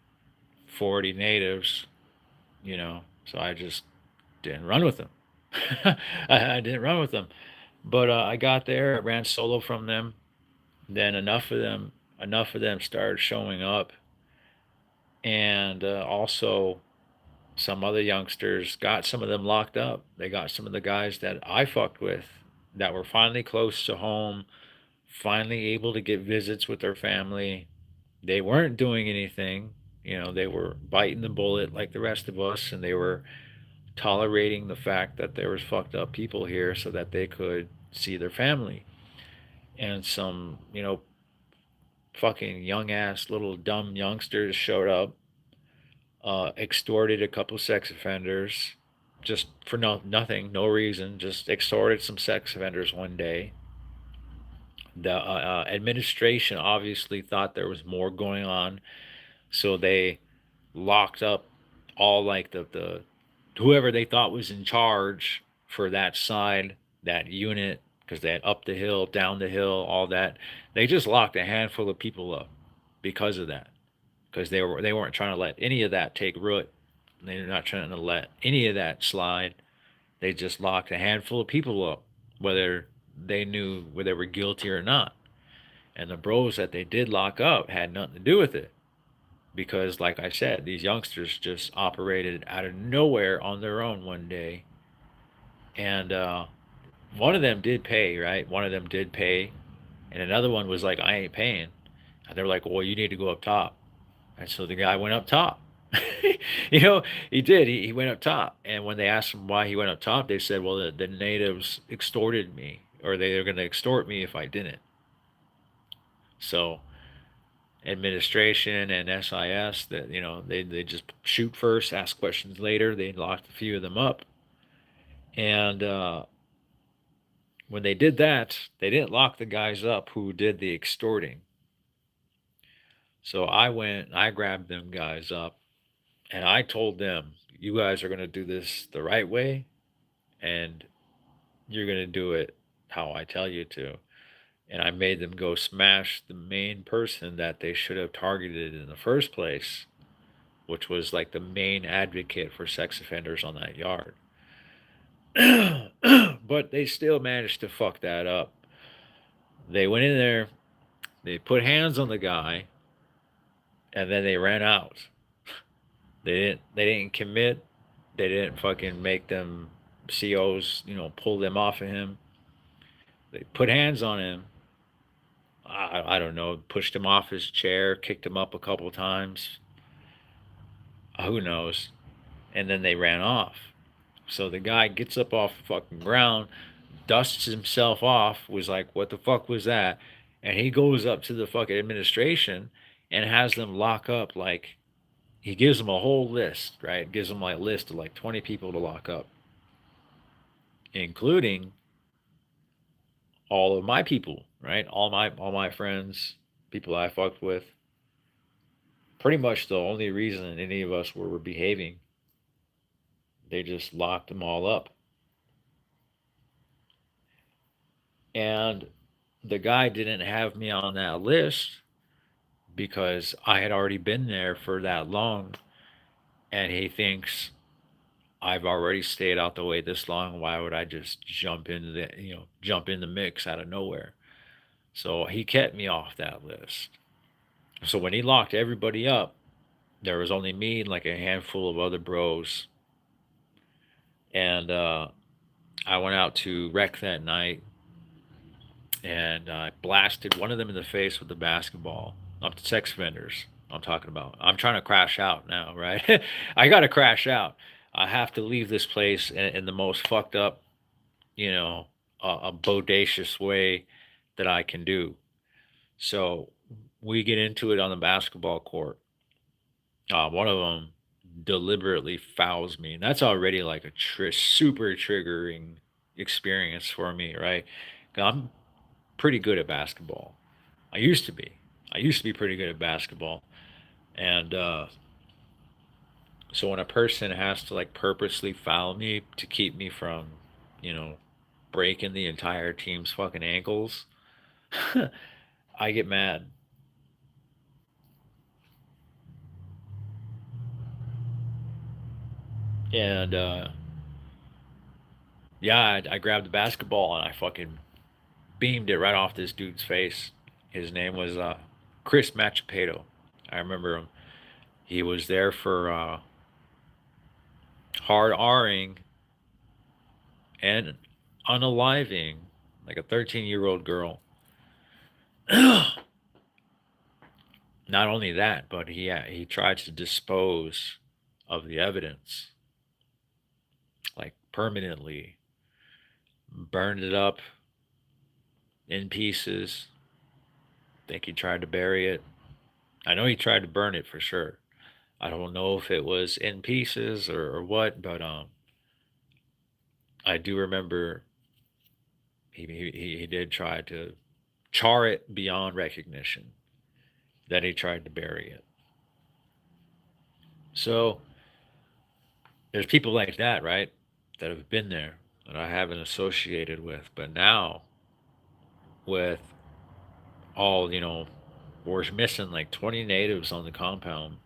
40 natives, so I just didn't run with them. I didn't run with them, but I got there, I ran solo from them. Then enough of them started showing up, and also some other youngsters got some of them locked up. They got some of the guys that I fucked with that were finally close to home, finally able to get visits with their family. They weren't doing anything. They were biting the bullet like the rest of us, and they were tolerating the fact that there was fucked up people here so that they could see their family. And some, fucking young ass little dumb youngsters showed up, extorted a couple sex offenders just for nothing, no reason, just extorted some sex offenders one day. The administration obviously thought there was more going on, so they locked up all like the whoever they thought was in charge for that side, that unit, because they had up the hill, down the hill, all that. They just locked a handful of people up because of that, because they weren't trying to let any of that take root. They're not trying to let any of that slide. They just locked a handful of people up, whether they knew whether they were guilty or not. And the bros that they did lock up had nothing to do with it because, like I said, these youngsters just operated out of nowhere on their own one day. And one of them did pay, right? One of them did pay, and another one was like, "I ain't paying." And they're like, "Well, you need to go up top." And so the guy went up top. you know, he did. He went up top. And when they asked him why he went up top, they said, "Well, the natives extorted me, or they were going to extort me if I didn't." So administration and SIS, that they just shoot first, ask questions later. They locked a few of them up, and When they did that, they didn't lock the guys up who did the extorting. So I went, I grabbed them guys up, and I told them, you guys are going to do this the right way, and you're going to do it how I tell you to. And I made them go smash the main person that they should have targeted in the first place, which was like the main advocate for sex offenders on that yard. But they still managed to fuck that up. They went in there, they put hands on the guy, and then they ran out. They didn't commit. They didn't fucking make them COs, pull them off of him. They put hands on him. I don't know, pushed him off his chair, kicked him up a couple times. Who knows? And then they ran off. So the guy gets up off the fucking ground, dusts himself off, was like, what the fuck was that? And he goes up to the fucking administration and has them lock up, like, he gives them a whole list, right? Gives them like a list of like 20 people to lock up, including all of my people, right? All my friends, people I fucked with. Pretty much the only reason any of us were behaving. They just locked them all up. And the guy didn't have me on that list because I had already been there for that long, and he thinks I've already stayed out the way this long. Why would I just jump in the mix out of nowhere? So he kept me off that list. So when he locked everybody up, there was only me and like a handful of other bros. And I went out to rec that night, and I blasted one of them in the face with the basketball. Up to sex offenders, I'm talking about. I'm trying to crash out now, right? I got to crash out. I have to leave this place in the most fucked up, a bodacious way that I can do. So we get into it on the basketball court. One of them deliberately fouls me, and that's already like a super triggering experience for me, right? 'Cause I'm pretty good at basketball. I used to be. I used to be pretty good at basketball, and so when a person has to like purposely foul me to keep me from, you know, breaking the entire team's fucking ankles, I get mad. And yeah, I grabbed the basketball and I fucking beamed it right off this dude's face. His name was Chris Machapedo. I remember him. He was there for hard Ring and unaliving like a 13-year-old girl. Not only that, but he tried to dispose of the evidence, like permanently, burned it up in pieces. Think he tried to bury it. I know he tried to burn it for sure. I don't know if it was in pieces or what, but I do remember he did try to char it beyond recognition. That he tried to bury it. So there's people like that, right? That have been there that I haven't associated with. But now, with all, we're missing like 20 natives on the compound.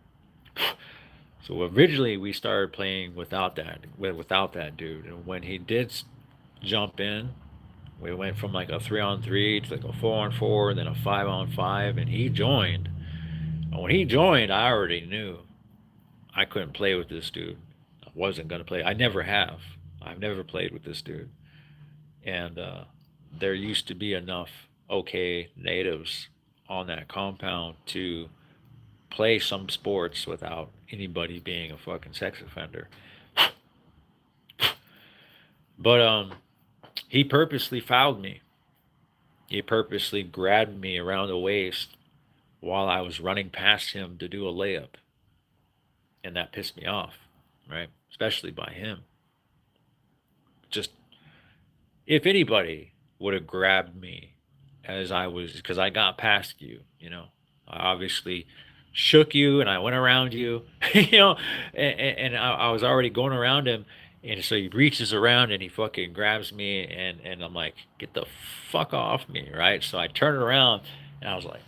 So originally we started playing without that dude. And when he did jump in, we went from like a 3-on-3 to like a 4-on-4, then a 5-on-5, and he joined. And when he joined, I already knew I couldn't play with this dude. I wasn't going to play. I never have. I've never played with this dude. And there used to be enough okay natives on that compound to play some sports without anybody being a fucking sex offender. But he purposely fouled me. He purposely grabbed me around the waist while I was running past him to do a layup. And that pissed me off, right? Especially by him. Just, if anybody would have grabbed me as I was, because I got past you, you know. I obviously shook you and I went around you, you know, and I was already going around him. And so he reaches around and he fucking grabs me, and I'm like, get the fuck off me, right? So I turn around and I was like,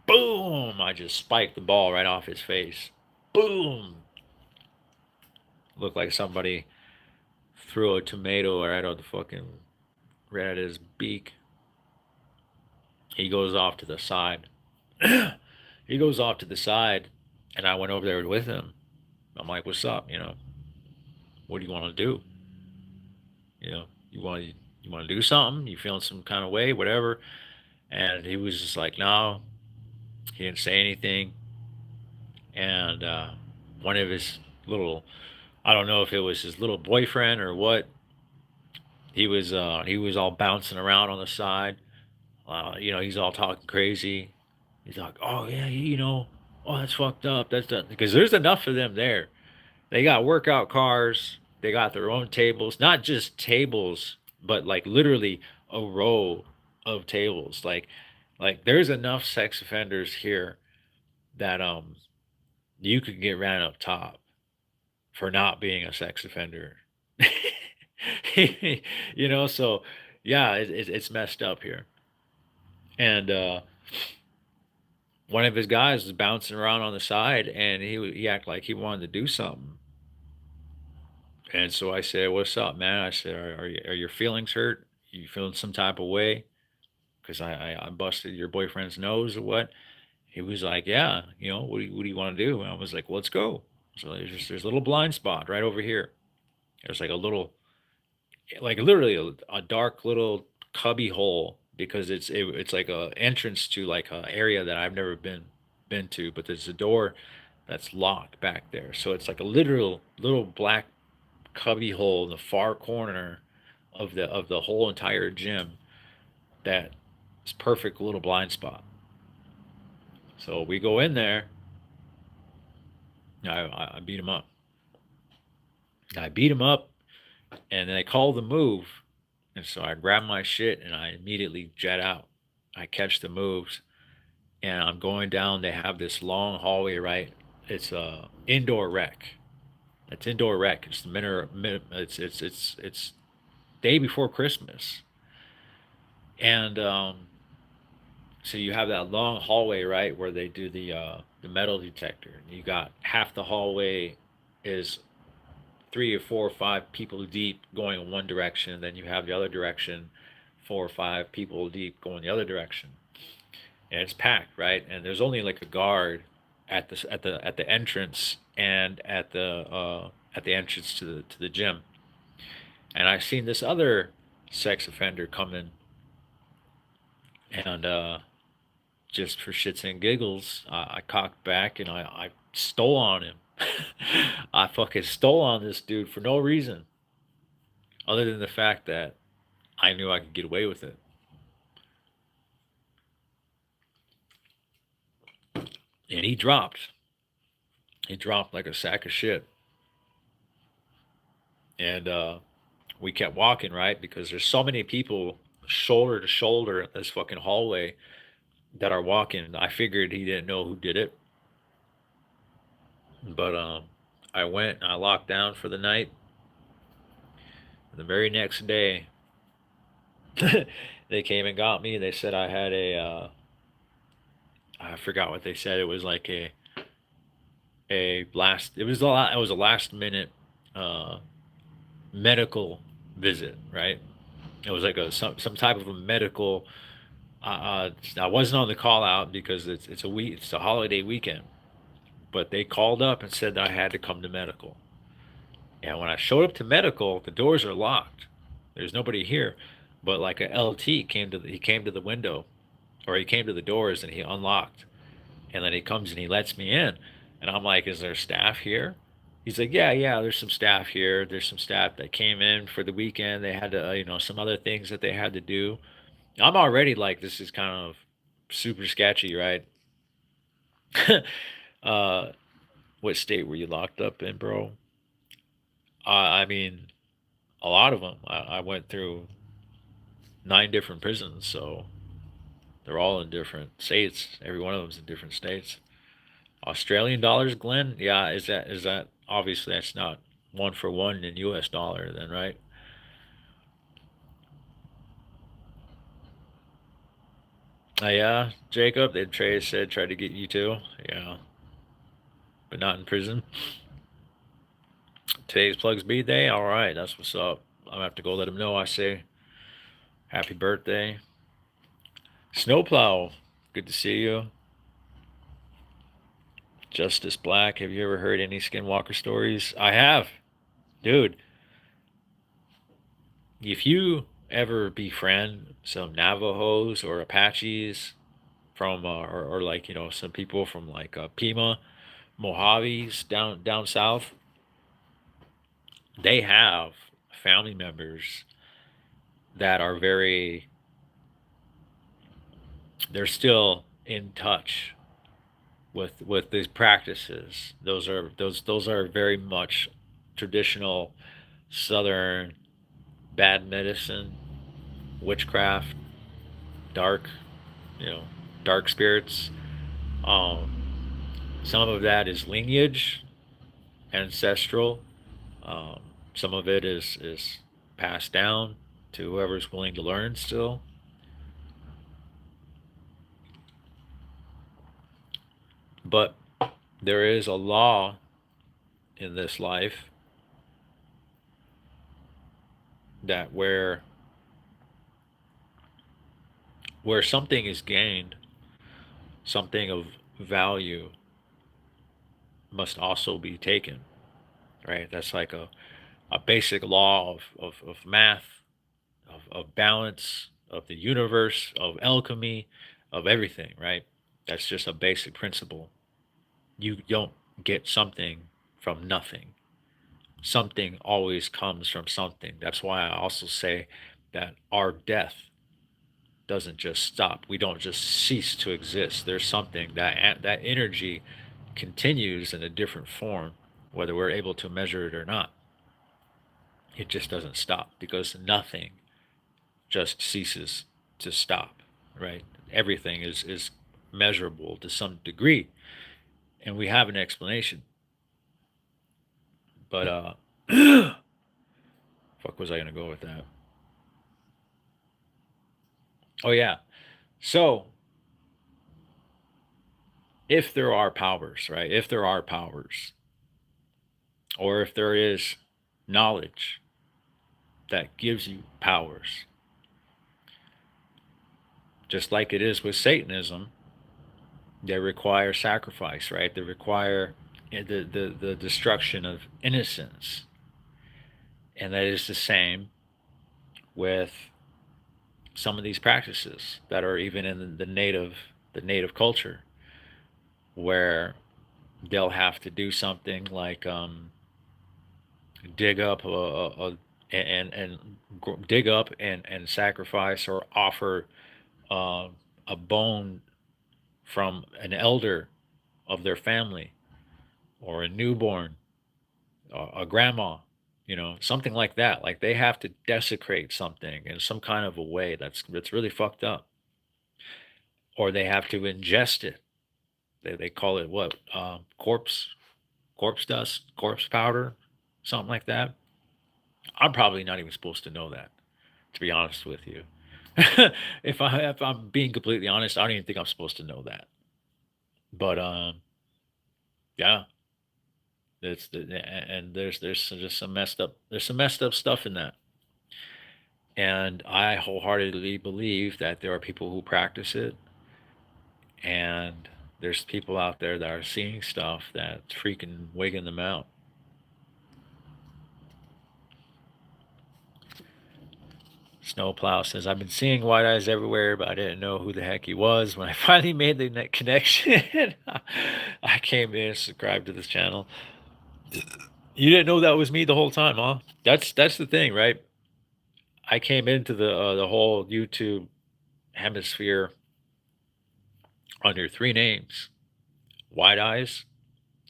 boom! I just spiked the ball right off his face. Boom! Looked like somebody threw a tomato right out the fucking, right at his beak. He goes off to the side. He goes off to the side, and I went over there with him. I'm like, "What's up? You know, what do you want to do? You know, you want to do something? You feeling some kind of way, whatever?" And he was just like, "No." He didn't say anything. And one of his little, I don't know if it was his little boyfriend or what. He was all bouncing around on the side. You know, he's all talking crazy. He's like, "Oh yeah, you know, oh that's fucked up. That's done," because there's enough of them there. They got workout cars. They got their own tables, not just tables, but like literally a row of tables. Like there's enough sex offenders here that you could get ran up top for not being a sex offender. You know, so yeah, it's messed up here. And one of his guys was bouncing around on the side, and he acted like he wanted to do something. And so I said, "What's up, man?" I said, are your feelings hurt? You feeling some type of way? Because I busted your boyfriend's nose or what?" He was like, "Yeah, you know, what do you want to do?" And I was like, "Let's go." So there's a little blind spot right over here. There's like a little, like literally a dark little cubby hole, because it's like a entrance to like a area that I've never been to, but there's a door that's locked back there. So it's like a literal little black cubby hole in the far corner of the whole entire gym, that is perfect little blind spot. So we go in there. I beat him up. I beat him up, and they call the move. And so I grab my shit and I immediately jet out. I catch the moves, and I'm going down. They have this long hallway, right? It's a indoor rec. It's indoor rec. It's the it's day before Christmas, and so you have that long hallway, right, where they do the metal detector. You got half the hallway is three or four or five people deep going in one direction. Then you have the other direction, four or five people deep going the other direction, and it's packed, right? And there's only like a guard at the entrance, and at the entrance to the gym. And I seen this other sex offender come in, and just for shits and giggles, I cocked back and I stole on him. I fucking stole on this dude for no reason other than the fact that I knew I could get away with it. And he dropped. He dropped like a sack of shit. And we kept walking, right? Because there's so many people shoulder to shoulder in this fucking hallway that are walking. I figured he didn't know who did it. But I went and I locked down for the night. The very next day, they came and got me. They said I had I forgot what they said. It was like a last. It was a last minute uh, medical visit, right? It was like some type of a medical. I wasn't on the call out because it's a week. It's a holiday weekend, but they called up and said that I had to come to medical. And when I showed up to medical, the doors are locked. There's nobody here, but like a LT he came to the window, or he came to the doors and he unlocked, and then he comes and he lets me in, and I'm like, "Is there staff here?" He's like, "Yeah, yeah, there's some staff here. There's some staff that came in for the weekend. They had to, you know, some other things that they had to do." I'm already like, this is kind of super sketchy, right? uh, what state were you locked up in, bro? I mean, a lot of them. I went through 9 different prisons, so they're all in different states. Every one of them's in different states. Australian dollars, Glenn? Yeah, is that obviously that's not one for one in US dollar then, right? Yeah, Jacob, they tried to get you too. Yeah, but not in prison. Today's Plugs B Day. All right, that's what's up. I'm gonna have to go let him know. I say happy birthday, Snowplow. Good to see you. Justice Black. Have you ever heard any Skinwalker stories? I have, dude. If you ever befriend some Navajos or Apaches from, or like some people from like Pima, Mojaves down south, they have family members that are very, they're still in touch with these practices. Those are very much traditional Southern bad medicine, witchcraft, dark, you know, dark spirits. Um, some of that is lineage, ancestral. Um, some of it is passed down to whoever's willing to learn still. But there is a law in this life that where something is gained, something of value must also be taken. Right? That's like a basic law of math, of balance, of the universe, of alchemy, of everything, right? That's just a basic principle. You don't get something from nothing. Something always comes from something. That's why I also say that our death doesn't just stop. We don't just cease to exist. There's something that energy continues in a different form, whether we're able to measure it or not. It just doesn't stop because nothing just ceases to stop, right? Everything is measurable to some degree, and we have an explanation. But fuck was I gonna go with that? Oh yeah. So if there are powers, right? If there are powers, or if there is knowledge that gives you powers, just like it is with Satanism, they require sacrifice, right? They require the destruction of innocence. And that is the same with some of these practices that are even in the native culture, where they'll have to do something like dig up and dig up and sacrifice or offer uh, a bone from an elder of their family or a newborn, a grandma, something like that. Like they have to desecrate something in some kind of a way that's really fucked up, or they have to ingest it. They call it what? Corpse dust, corpse powder, something like that. I'm probably not even supposed to know that, to be honest with you. If I'm being completely honest, I don't even think I'm supposed to know that. But yeah, and there's just some messed up stuff in that. And I wholeheartedly believe that there are people who practice it, and there's people out there that are seeing stuff that's freaking wigging them out. Snowplow says, I've been seeing white eyes everywhere, but I didn't know who the heck he was. When I finally made the net connection, I came in and subscribed to this channel. You didn't know that was me the whole time, huh? That's the thing, right? I came into the whole YouTube hemisphere under three names: White Eyes,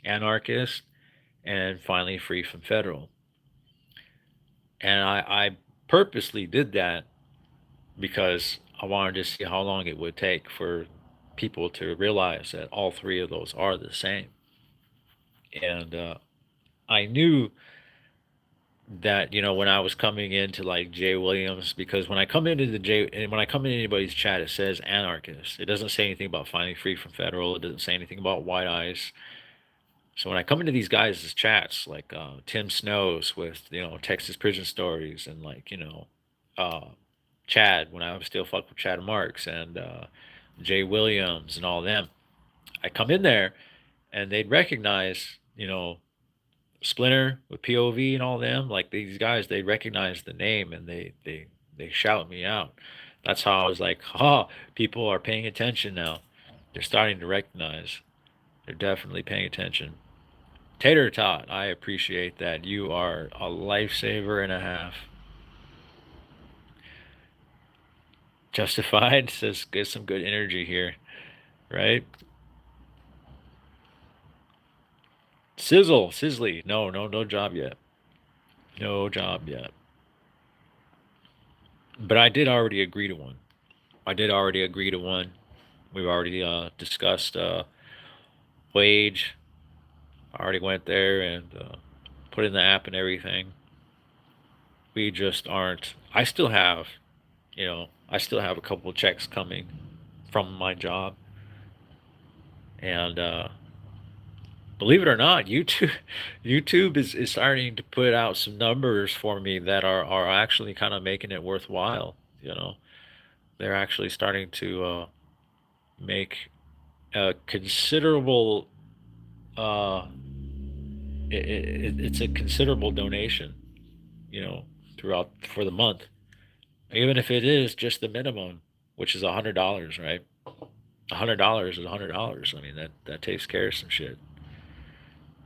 Anarchist, and finally Free from Federal. And I purposely did that because I wanted to see how long it would take for people to realize that all three of those are the same. And I knew that, when I was coming into like Jay Williams, because when I come into anybody's chat, it says anarchist. It doesn't say anything about finally free from federal. It doesn't say anything about white eyes. So when I come into these guys' chats, like Tim Snows with Texas prison stories, and like uh, Chad, when I was still fuck with Chad Marks, and Jay Williams and all them, I come in there and they'd recognize Splinter with POV and all them, like these guys, they recognize the name and they shout me out. That's how I was like, oh, people are paying attention now. They're starting to recognize. They're definitely paying attention. Tater Tot, I appreciate that. You are a lifesaver and a half. Justified says get some good energy here, right? Sizzly. No, no, no job yet. No job yet. But I did already agree to one. I did already agree to one. We've already discussed wage. I already went there and put in the app and everything. We just aren't. I still have a couple of checks coming from my job, and believe it or not, YouTube YouTube is starting to put out some numbers for me that are actually kind of making it worthwhile. They're actually starting to make a considerable uh, it's a considerable donation, you know, throughout for the month, even if it is just the minimum, which is $100, right? $100 is $100. I mean, that takes care of some shit.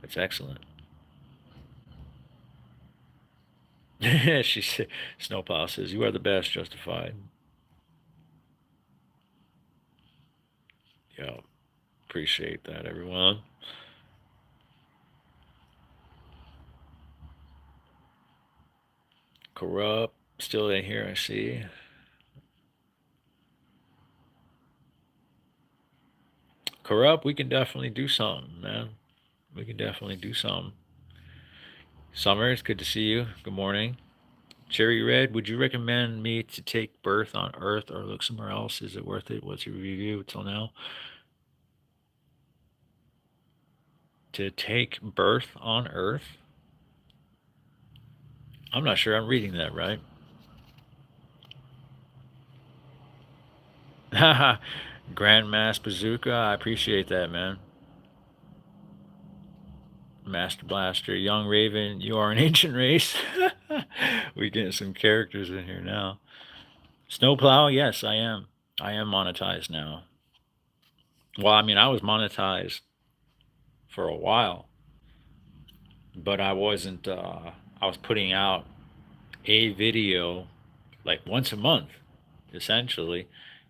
It's excellent. She said, Snowplow says, "You are the best, Justified." Yeah, appreciate that, everyone. Corrupt, still in here, I see. Corrupt, we can definitely do something, man. We can definitely do something. Summer, it's good to see you. Good morning. Cherry Red, would you recommend me to take birth on Earth or look somewhere else? Is it worth it? What's your review till now? To take birth on Earth? I'm not sure I'm reading that right. Haha, Grandmaster Bazooka, I appreciate that, man. Master Blaster, Young Raven, you are an ancient race. We getting some characters in here now. Snowplow, yes, I am. I am monetized now. Well, I mean, I was monetized for a while, but I wasn't. I was putting out a video like once a month, essentially,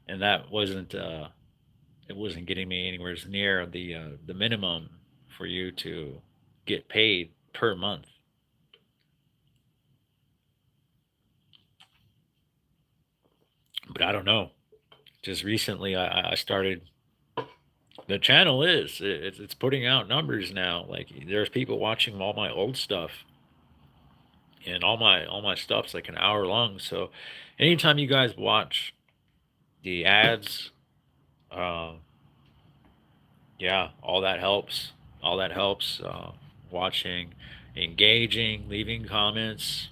and that wasn't. It wasn't getting me anywhere near the minimum for you to get paid per month. But I don't know. Just recently, I started. The channel it's putting out numbers now. Like there's people watching all my old stuff, and all my stuff's like an hour long. So anytime you guys watch the ads, uh, yeah, all that helps. All that helps. Watching, engaging, leaving comments,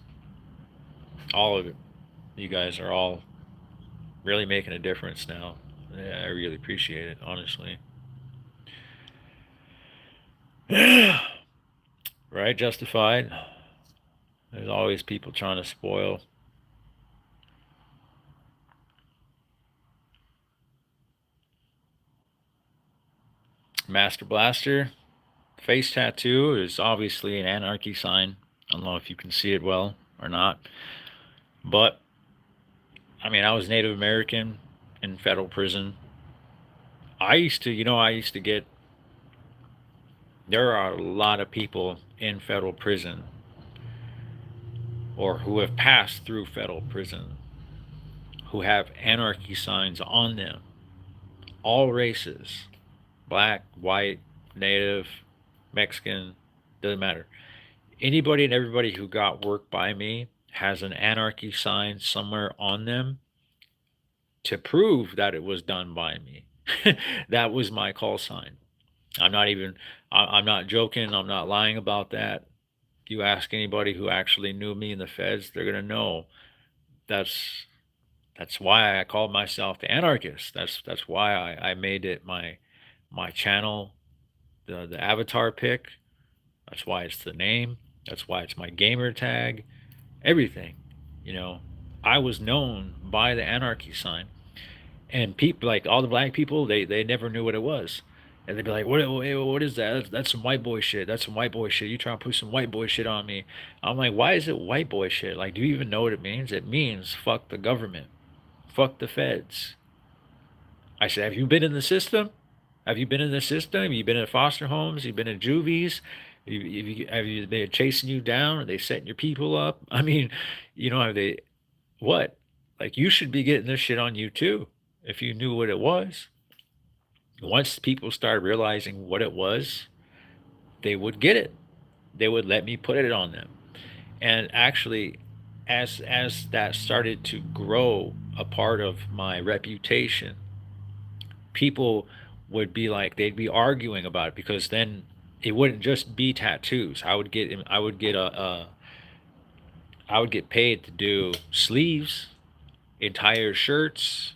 all of it. You guys are all really making a difference now. Yeah, I really appreciate it, honestly. Right, Justified. There's always people trying to spoil. Master Blaster face tattoo is obviously an anarchy sign. I don't know if you can see it well or not, but I mean, I was Native American in federal prison. I used to get. There are a lot of people in federal prison or who have passed through federal prison who have anarchy signs on them, all races, black, white, native, Mexican, doesn't matter. Anybody and everybody who got work by me has an anarchy sign somewhere on them to prove that it was done by me. That was my call sign. I'm not even, I'm not joking. I'm not lying about that. You ask anybody who actually knew me in the feds, they're gonna know that's that's why I called myself the anarchist. That's why I made it my channel, the avatar pic. That's why it's the name. That's why it's my gamer tag. Everything, you know. I was known by the anarchy sign, and people like all the black people, they never knew what it was, and they'd be like, what is that? That's some white boy shit. That's some white boy shit. You trying to put some white boy shit on me? I'm like, why is it white boy shit? Like, do you even know what it means? It means fuck the government, fuck the feds. I said, have you been in the system? Have you been in the system? Have you been in foster homes? You've been in juvies? Have you been chasing you down? Are they setting your people up? I mean, have they what? Like, you should be getting this shit on you too, if you knew what it was. Once people started realizing what it was, they would get it. They would let me put it on them. And actually, as that started to grow a part of my reputation, people would be like, they'd be arguing about it, because then it wouldn't just be tattoos. I would get paid to do sleeves, entire shirts,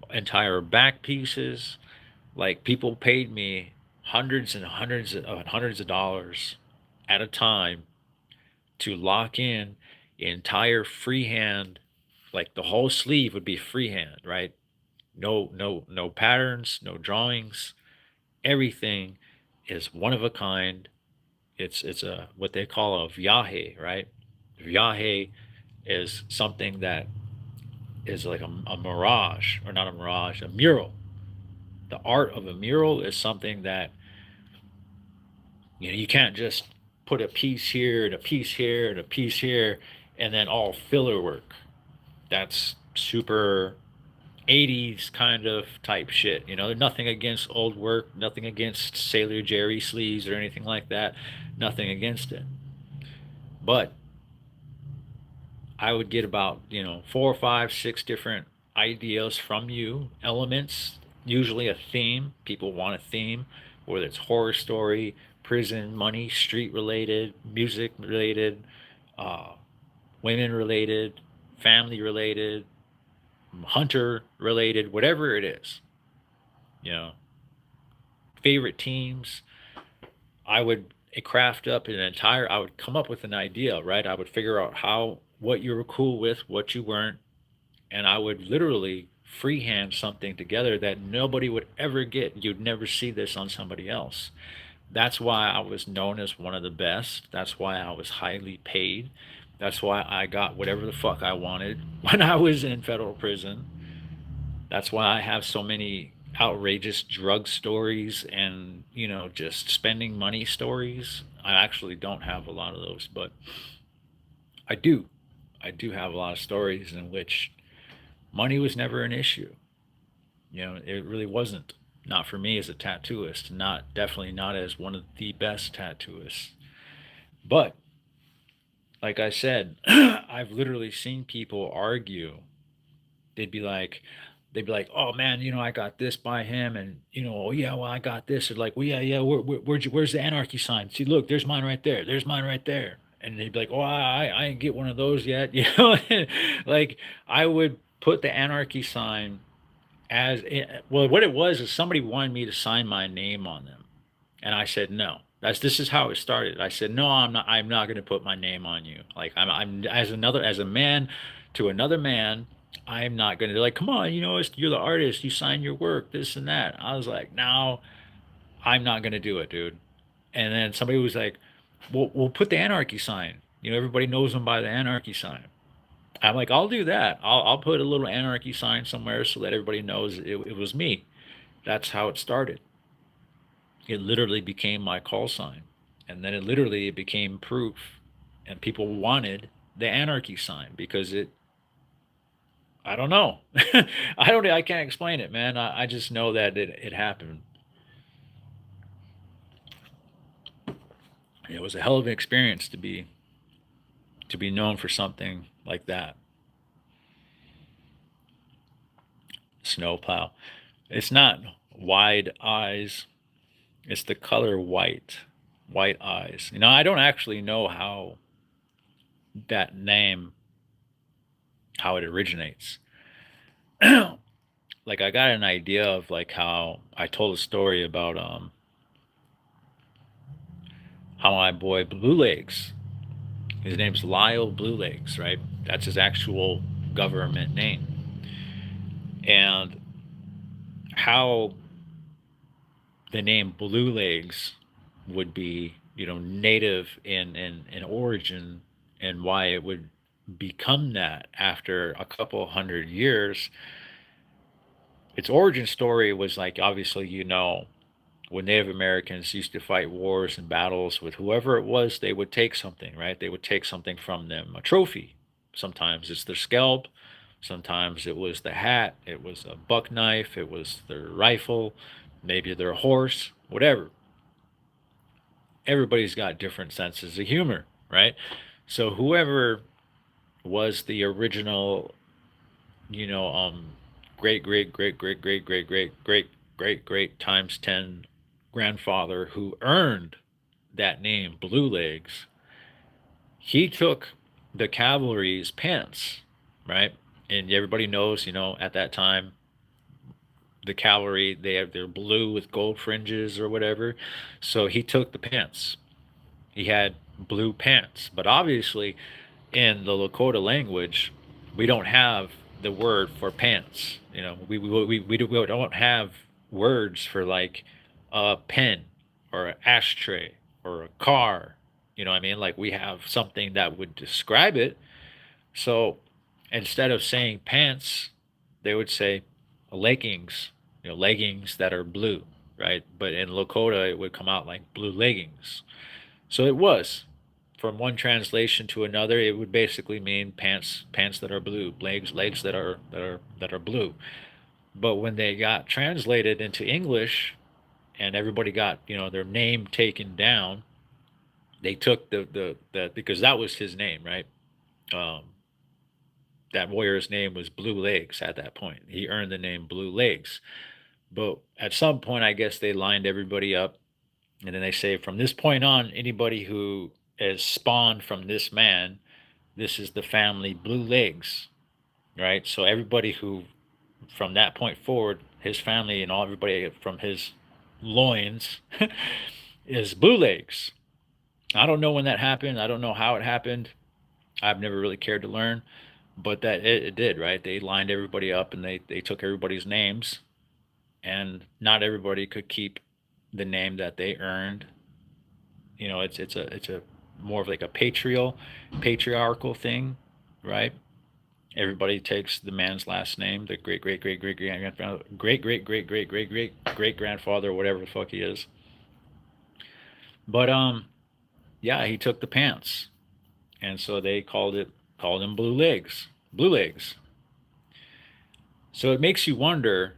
entire back pieces. Like, people paid me hundreds of dollars at a time to lock in entire freehand, like the whole sleeve would be freehand, right? No patterns, no drawings. Everything is one of a kind. It's a what they call a viaje, right? Viaje is something that is like a mirage, or not a mirage, a mural. The art of a mural is something that you can't just put a piece here and a piece here and a piece here and then all filler work. That's super 80s kind of type shit. Nothing against old work, nothing against Sailor Jerry sleeves or anything like that. Nothing against it. But I would get about, four, five, six different ideas from you, elements, usually a theme. People want a theme, whether it's horror story, prison, money, street related, music related, uh, women related, family related, hunter related, whatever it is. You know, favorite teams. I would craft up I would come up with an idea, right? I would figure out what you were cool with, what you weren't, and I would literally freehand something together that nobody would ever get. You'd never see this on somebody else. That's why I was known as one of the best. That's why I was highly paid. That's why I got whatever the fuck I wanted when I was in federal prison. That's why I have so many outrageous drug stories and, just spending money stories. I actually don't have a lot of those, but I do. I do have a lot of stories in which money was never an issue. It really wasn't. Not for me as a tattooist, definitely not as one of the best tattooists. But like I said, I've literally seen people argue. They'd be like, "Oh man, I got this by him," and "Oh yeah, well I got this." Or like, "Well yeah, yeah, where's the anarchy sign? See, look, there's mine right there. There's mine right there." And they'd be like, "Oh, I didn't get one of those yet," like, I would put the anarchy sign well. What it was is somebody wanted me to sign my name on them, and I said no. This is how it started. I said no, I'm not. I'm not going to put my name on you. Like, I'm as a man to another man. I'm not going to, like, come on, you're the artist. You sign your work, this and that. I was like, no, I'm not going to do it, dude. And then somebody was like, well, we'll put the anarchy sign. Everybody knows them by the anarchy sign. I'm like, I'll do that. I'll put a little anarchy sign somewhere so that everybody knows it was me. That's how it started. It literally became my call sign. And then it became proof. And people wanted the anarchy sign because I don't know. I can't explain it, man. I just know that it happened. It was a hell of an experience to be known for something like that. Snowplow. It's not wide eyes. It's the color white. White eyes. You know, I don't actually know that name how it originates. Like I got an idea of like how I told a story about how my boy Blue Legs. His name's Lyle Blue Legs, right? That's his actual government name. And how the name Blue Legs would be, native in origin, and why it would become that after a couple hundred years. Its origin story was like, obviously, when Native Americans used to fight wars and battles with whoever it was, they would take something, right? They would take something from them, a trophy. Sometimes it's their scalp, sometimes it was the hat, it was a buck knife, it was their rifle, maybe their horse, whatever. Everybody's got different senses of humor, right? So whoever was the original, you know, um, great, great, great, great, great, great, great, great, great, great times 10 grandfather who earned that name, Blue Legs, he took the cavalry's pants, right? And everybody knows, at that time, the cavalry, they're blue with gold fringes or whatever. So he took the pants. He had blue pants. But obviously, in the Lakota language, we don't have the word for pants. We don't have words for like a pen or an ashtray or a car. You know what I mean? Like we have something that would describe it. So instead of saying pants, they would say leggings, leggings that are blue, right? But in Lakota, it would come out like blue leggings. So it was from one translation to another. It would basically mean pants that are blue, legs that are blue. But when they got translated into English and everybody got their name taken down, they took the because that was his name, right? Um, that warrior's name was Blue Legs at that point. He earned the name Blue Legs. But at some point, I guess they lined everybody up, and then they say from this point on, anybody who is spawned from this man, this is the family Blue Legs, right? So everybody who, from that point forward, his family and all everybody from his loins is Blue Legs. I don't know when that happened. I don't know how it happened. I've never really cared to learn, but that it did, right? They lined everybody up and they took everybody's names, and not everybody could keep the name that they earned. It's a more of like a patriarchal thing, right? Everybody takes the man's last name, the great great great great great grandfather, great great great great great great great grandfather, whatever the fuck he is. But yeah, he took the pants, and so they called him Blue Legs, Blue Legs. So it makes you wonder.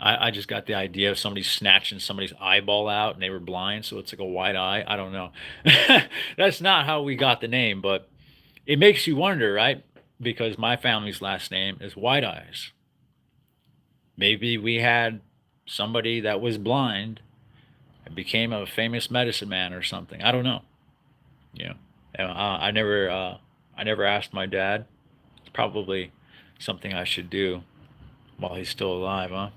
I just got the idea of somebody snatching somebody's eyeball out and they were blind, so it's like a white eye. I don't know. That's not how we got the name, but it makes you wonder, right? Because my family's last name is White Eyes. Maybe we had somebody that was blind and became a famous medicine man or something. I don't know. You know, I never asked my dad. It's probably something I should do while he's still alive, huh?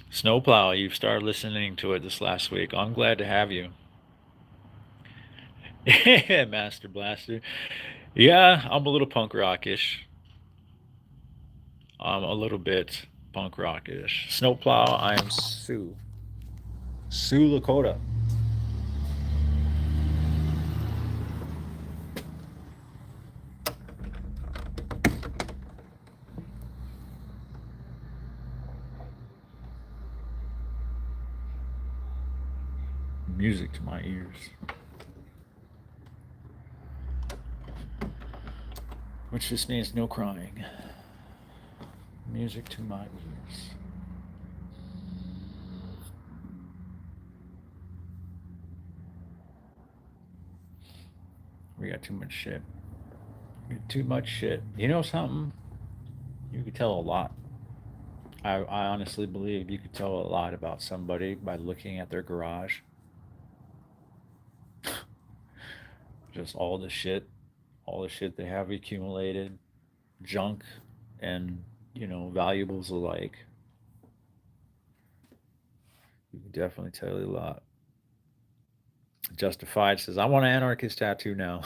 Snowplow, you've started listening to it this last week. I'm glad to have you. Master Blaster. Yeah, I'm a little punk rockish. I'm a little bit punk rockish. Snowplow, I am Sue. Sue Lakota. Music to my ears. which just means no crying. Music to my ears. We got too much shit. Too much shit. You know something? You could tell a lot. I honestly believe you could tell a lot about somebody by looking at their garage. Just all the shit they have accumulated, junk and, valuables alike. You can definitely tell you a lot. Justified says, I want an anarchist tattoo now.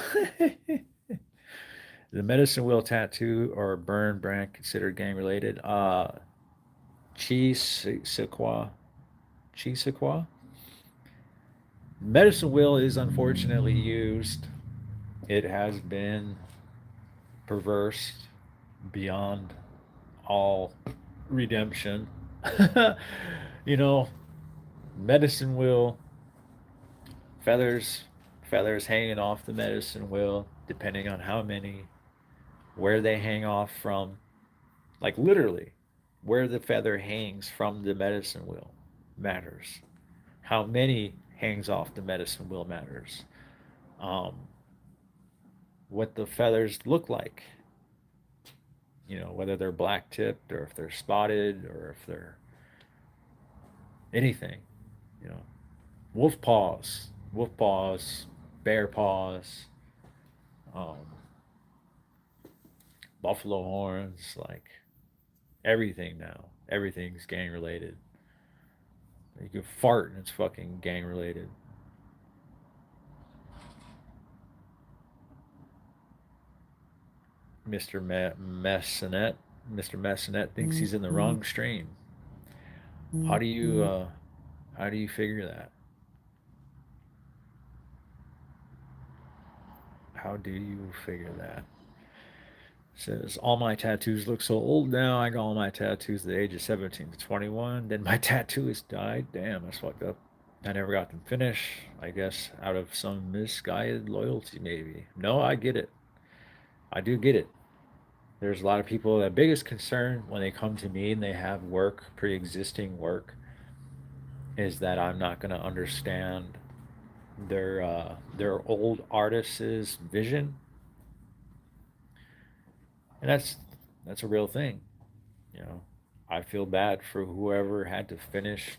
The medicine wheel tattoo or burn brand considered gang related? Chisaqua. Chisaqua? Medicine wheel is unfortunately used. It has been perverse beyond all redemption. you know, medicine wheel, feathers, feathers hanging off the medicine wheel, depending on how many, where they hang off from, like literally, where the feather hangs from the medicine wheel matters. How many hangs off the medicine wheel matters. Um, what the feathers look like, whether they're black tipped or if they're spotted or if they're anything, you know, wolf paws, bear paws, um, buffalo horns, like everything now. Everything's gang related. You can fart and it's fucking gang related. Mr. Messinet, Mr. Messinet thinks he's in the wrong stream. How do you figure that? How do you figure that? Says all my tattoos look so old now. I got all my tattoos at the age of 17 to 21. Then my tattooist died. Damn, that's fucked up. I never got them finished. I guess out of some misguided loyalty, maybe. No, I get it. I do get it. There's a lot of people. The biggest concern when they come to me and they have work, pre-existing work, is that I'm not going to understand their old artist's vision, and that's a real thing. You know, I feel bad for whoever had to finish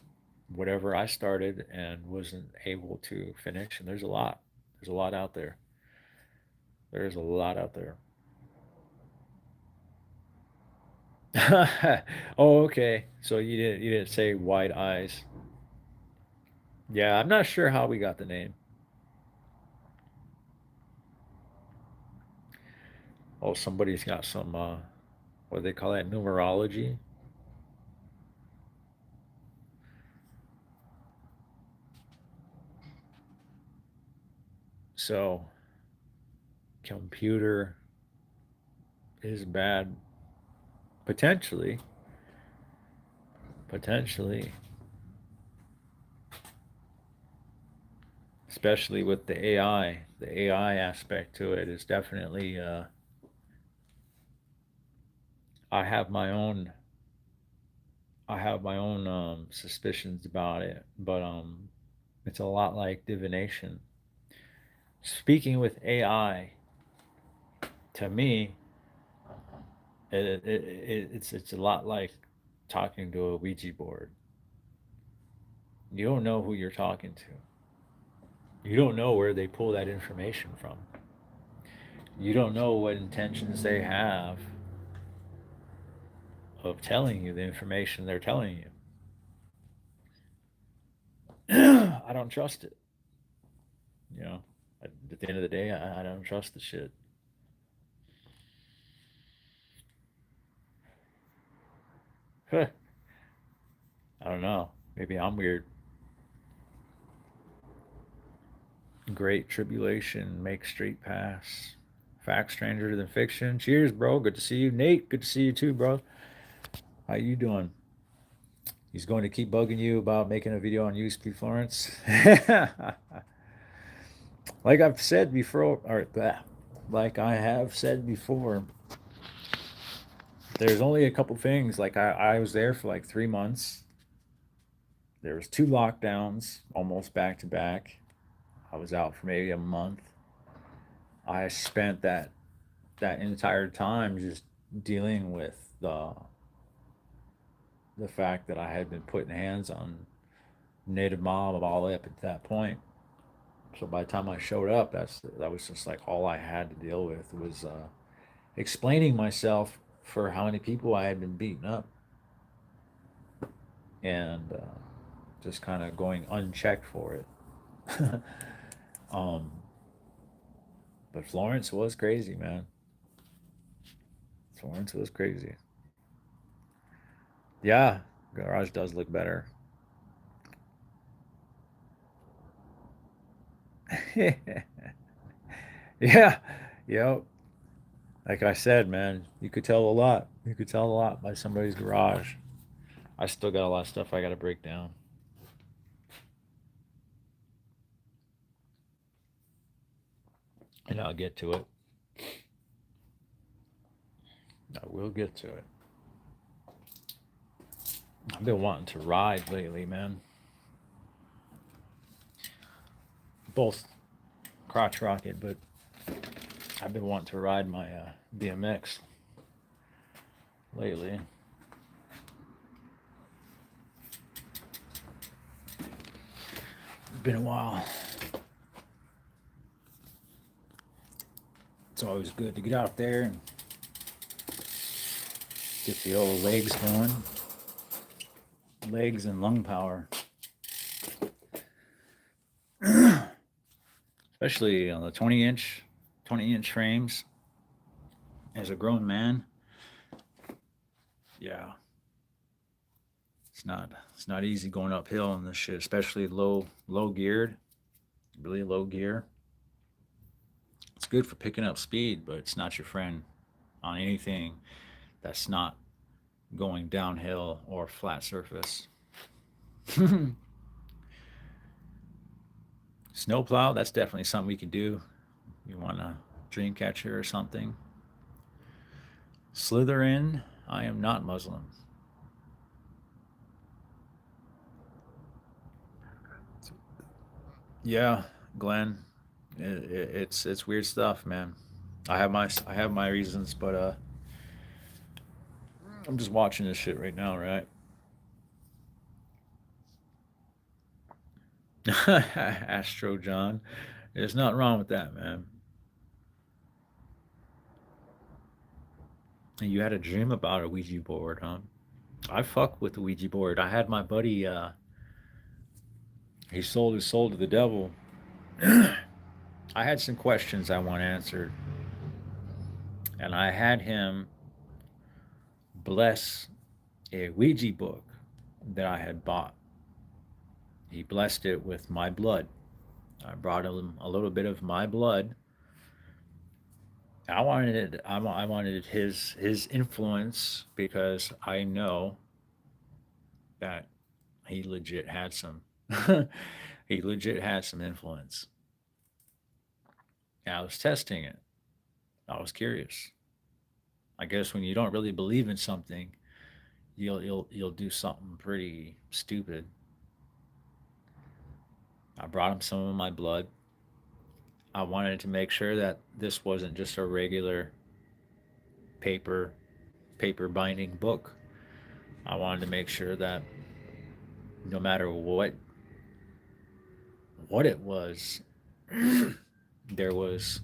whatever I started and wasn't able to finish. And there's a lot. There's a lot out there. There's a lot out there. Oh, okay. So you didn't say wide eyes. Yeah, I'm not sure how we got the name. Oh, somebody's got some what do they call that, numerology. So computer is bad potentially. Potentially, especially with the AI. The AI aspect to it is definitely. I have my own. I have my own suspicions about it, but it's a lot like divination. Speaking with AI, to me, it's a lot like talking to a Ouija board. You don't know who you're talking to. You don't know where they pull that information from. You don't know what intentions they have of telling you the information they're telling you. I don't trust it. You know, at the end of the day, I don't trust the shit. I don't know. Maybe I'm weird. Great tribulation makes straight pass. Fact stranger than fiction. Cheers, bro. Good to see you, Nate. Good to see you too, bro. How you doing? He's going to keep bugging you about making a video on USP Florence. Like I've said before, or like I have said before, There's only a couple things. Like I was there for like 3 months. There was two lockdowns almost back to back. I was out for maybe a month. I spent that entire time just dealing with the fact that I had been putting hands on native mob all the way up at that point. So by the time I showed up, that was just like all I had to deal with was explaining myself for how many people I had been beating up, and just kind of going unchecked for it. um, but Florence was crazy, man. Florence was crazy. Yeah, garage does look better. Yeah, yep. Like I said, man, you could tell a lot. You could tell a lot by somebody's garage. I still got a lot of stuff I got to break down, and I'll get to it. I will get to it. I've been wanting to ride lately, man. Both crotch rocket, but I've been wanting to ride my BMX lately. It's been a while. It's always good to get out there and get the old legs going, legs and lung power, especially on the 20-inch frames. As a grown man, yeah, it's not easy going uphill on this shit, especially low geared, really low gear. It's good for picking up speed, but it's not your friend on anything that's not going downhill or flat surface. Snowplow, that's definitely something we could do. You want a dream catcher or something? Slither in. I am not Muslim. Yeah, Glenn, it's weird stuff, man. I have my reasons, but I'm just watching this shit right now, right? Astro John, there's nothing wrong with that, man. And you had a dream about a Ouija board, huh? I fuck with the Ouija board. I had my buddy. He sold his soul to the devil. I had some questions I want answered, and I had him bless a Ouija book that I had bought. He blessed it with my blood. I brought him a little bit of my blood. I wanted it. I wanted his influence because I know that he legit had some. He legit had some influence. And I was testing it. I was curious. I guess when you don't really believe in something, you'll do something pretty stupid. I brought him some of my blood. I wanted to make sure that this wasn't just a regular paper paper binding book. I wanted to make sure that no matter what it was, there was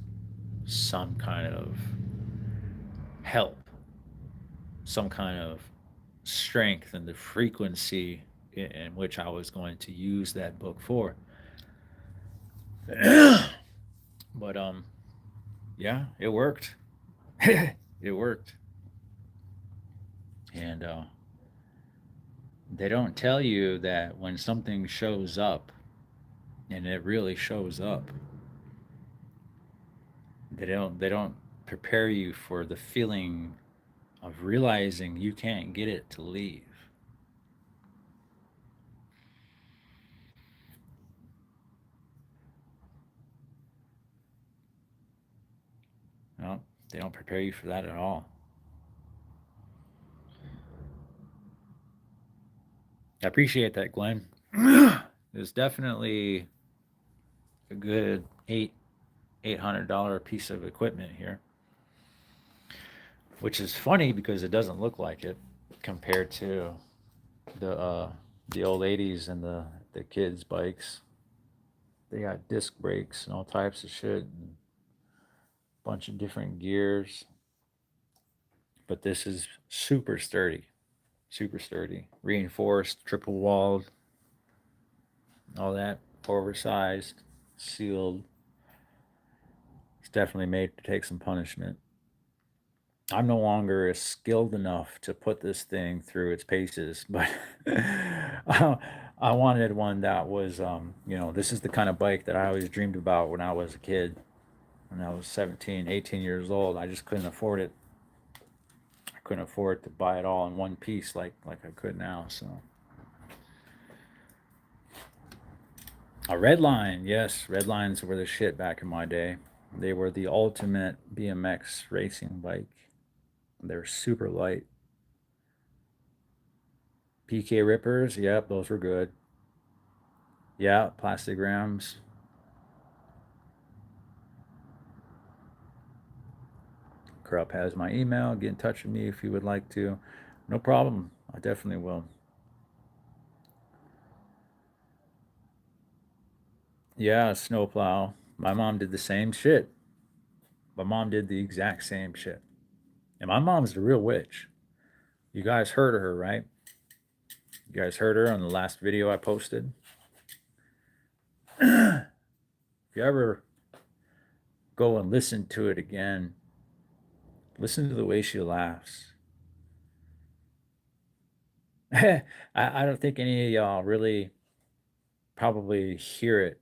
some kind of help, some kind of strength in the frequency in which I was going to use that book for. But yeah, it worked. It worked. And they don't tell you that when something shows up, and it really shows up, they don't prepare you for the feeling of realizing you can't get it to leave. No, they don't prepare you for that at all. I appreciate that, Glenn. It's definitely a good $800 piece of equipment here, which is funny because it doesn't look like it compared to the uh, the old ladies and the kids' bikes. They got disc brakes and all types of shit, and a bunch of different gears. But this is super sturdy, reinforced, triple walled, all that, oversized, sealed. It's definitely made to take some punishment. I'm no longer skilled enough to put this thing through its paces, but I wanted one that was, this is the kind of bike that I always dreamed about when I was a kid. When I was 17, 18 years old, I just couldn't afford it. I couldn't afford to buy it all in one piece like I could now. So a red line, yes, red lines were the shit back in my day. They were the ultimate BMX racing bike. They're super light. PK Rippers, yep, those were good. Yeah, plastic grams. Krupp has my email. Get in touch with me if you would like to. No problem. I definitely will. Yeah, snowplow. My mom did the same shit. My mom did the exact same shit. And my mom's the real witch. You guys heard of her, right? You guys heard her on the last video I posted. If you ever go and listen to it again, listen to the way she laughs. I don't think any of y'all really probably hear it,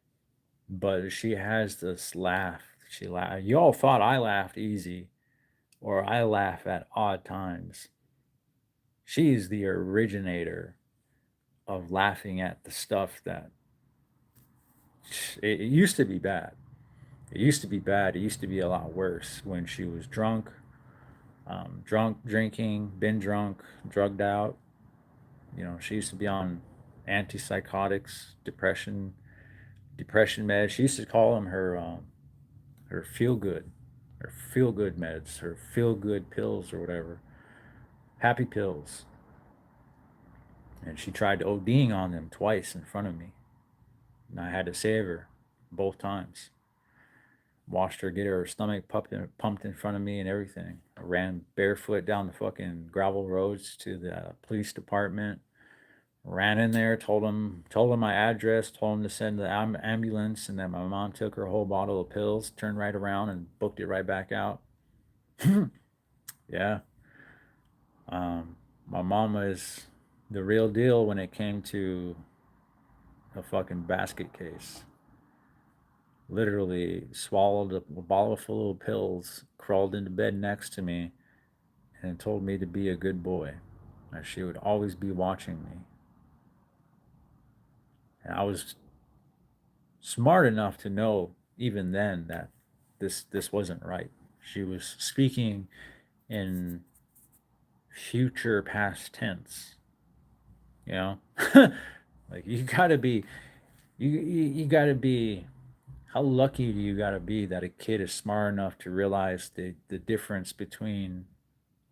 but she has this laugh. She laugh. Y'all thought I laughed easy, or I laugh at odd times. She's the originator of laughing at the stuff that it used to be bad. It used to be bad. It used to be a lot worse when she was drunk, drinking, been drunk, drugged out. She used to be on antipsychotics, depression meds. She used to call them her feel good meds, her feel good pills or whatever, happy pills. And she tried ODing on them twice in front of me, and I had to save her both times. Watched her get her stomach pumped in front of me and everything. I ran barefoot down the fucking gravel roads to the police department. Ran in there, told them my address, told them to send the ambulance, and then my mom took her whole bottle of pills, turned right around, and booked it right back out. Yeah, my mom was the real deal when it came to a fucking basket case. Literally swallowed a bottle full of pills, crawled into bed next to me, and told me to be a good boy. That she would always be watching me. And I was smart enough to know even then that this wasn't right. She was speaking in future past tense, you know? Like you gotta be how lucky do you gotta be that a kid is smart enough to realize the difference between